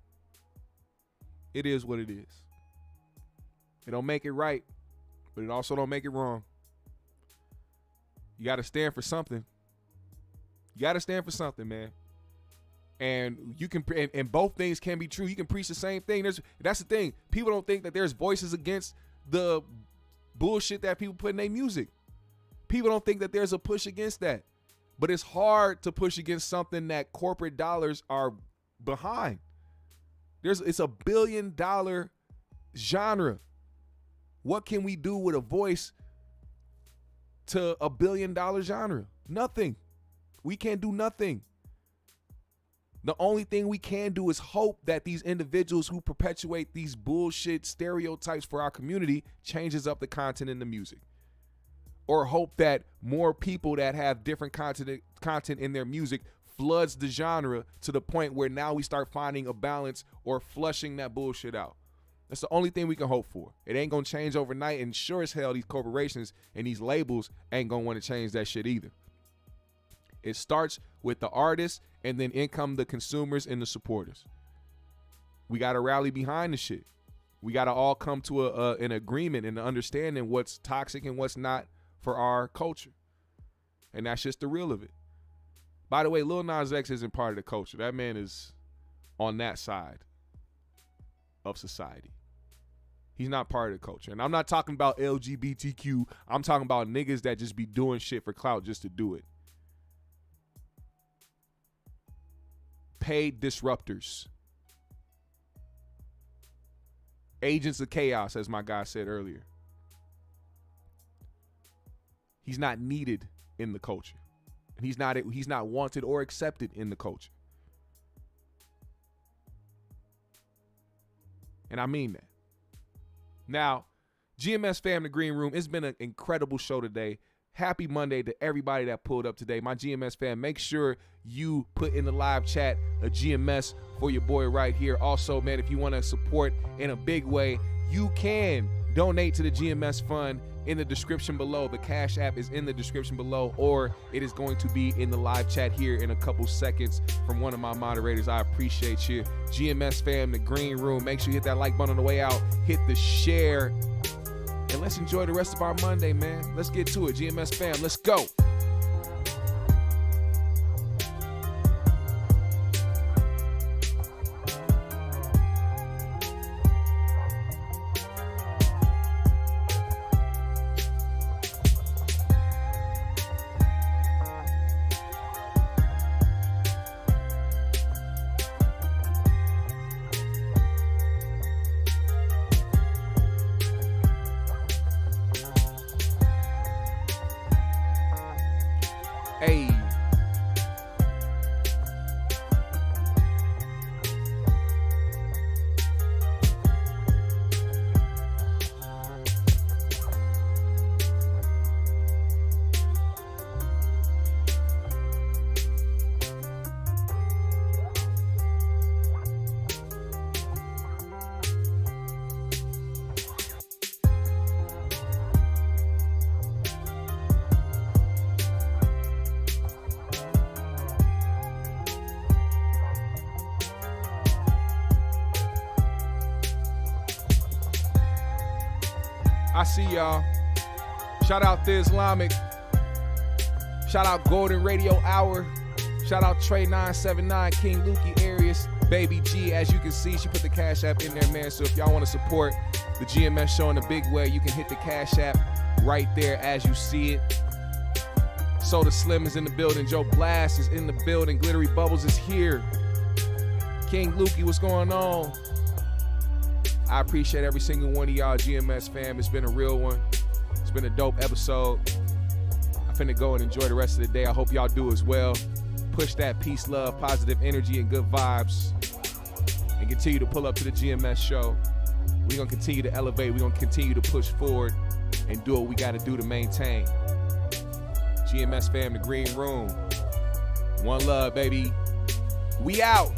Speaker 1: It is what it is. It don't make it right, but it also don't make it wrong. You got to stand for something. You got to stand for something, man. And you can, and both things can be true. You can preach the same thing. That's the thing. People don't think that there's voices against the bullshit that people put in their music. People don't think that there's a push against that. But it's hard to push against something that corporate dollars are behind. It's $1 billion genre. What can we do with a voice to $1 billion genre? Nothing. We can't do nothing. The only thing we can do is hope that these individuals who perpetuate these bullshit stereotypes for our community changes up the content in the music. Or hope that more people that have different content in their music floods the genre to the point where now we start finding a balance or flushing that bullshit out. That's the only thing we can hope for. It ain't gonna change overnight, and sure as hell these corporations and these labels ain't gonna want to change that shit either. It starts with the artists, and then in come the consumers and the supporters. We got to rally behind the shit. We got to all come to an agreement and understanding what's toxic and what's not for our culture. And that's just the real of it. By the way, Lil Nas X isn't part of the culture. That man is on that side of society. He's not part of the culture. And I'm not talking about LGBTQ. I'm talking about niggas that just be doing shit for clout just to do it. Paid disruptors. Agents of chaos, as my guy said earlier. He's not needed in the culture. And he's not wanted or accepted in the culture. And I mean that. Now, GMS fam, the Green Room, it's been an incredible show today. Happy Monday to everybody that pulled up today. My GMS fam, make sure you put in the live chat a GMS for your boy right here. Also, man, if you want to support in a big way, you can donate to the GMS Fund in the description below. The Cash App is in the description below, or it is going to be in the live chat here in a couple seconds from one of my moderators. I appreciate you. GMS fam, the Green Room, make sure you hit that like button on the way out. Hit the share. And let's enjoy the rest of our Monday, man. Let's get to it. GMS fam, let's go. Hey. I see y'all. Shout out The Islamic. Shout out Golden Radio Hour. Shout out Trey 979, King Lukey Arias, Baby G. As you can see, she put the Cash App in there, man. So if y'all want to support the GMS show in a big way, you can hit the Cash App right there as you see it. Soda Slim is in the building. Joe Blast is in the building. Glittery Bubbles is here. King Lukey, what's going on? I appreciate every single one of y'all, GMS fam. It's been a real one. It's been a dope episode. I'm finna go and enjoy the rest of the day. I hope y'all do as well. Push that peace, love, positive energy, and good vibes. And continue to pull up to the GMS show. We're gonna continue to elevate. We're gonna continue to push forward and do what we gotta do to maintain. GMS fam, the Green Room. One love, baby. We out.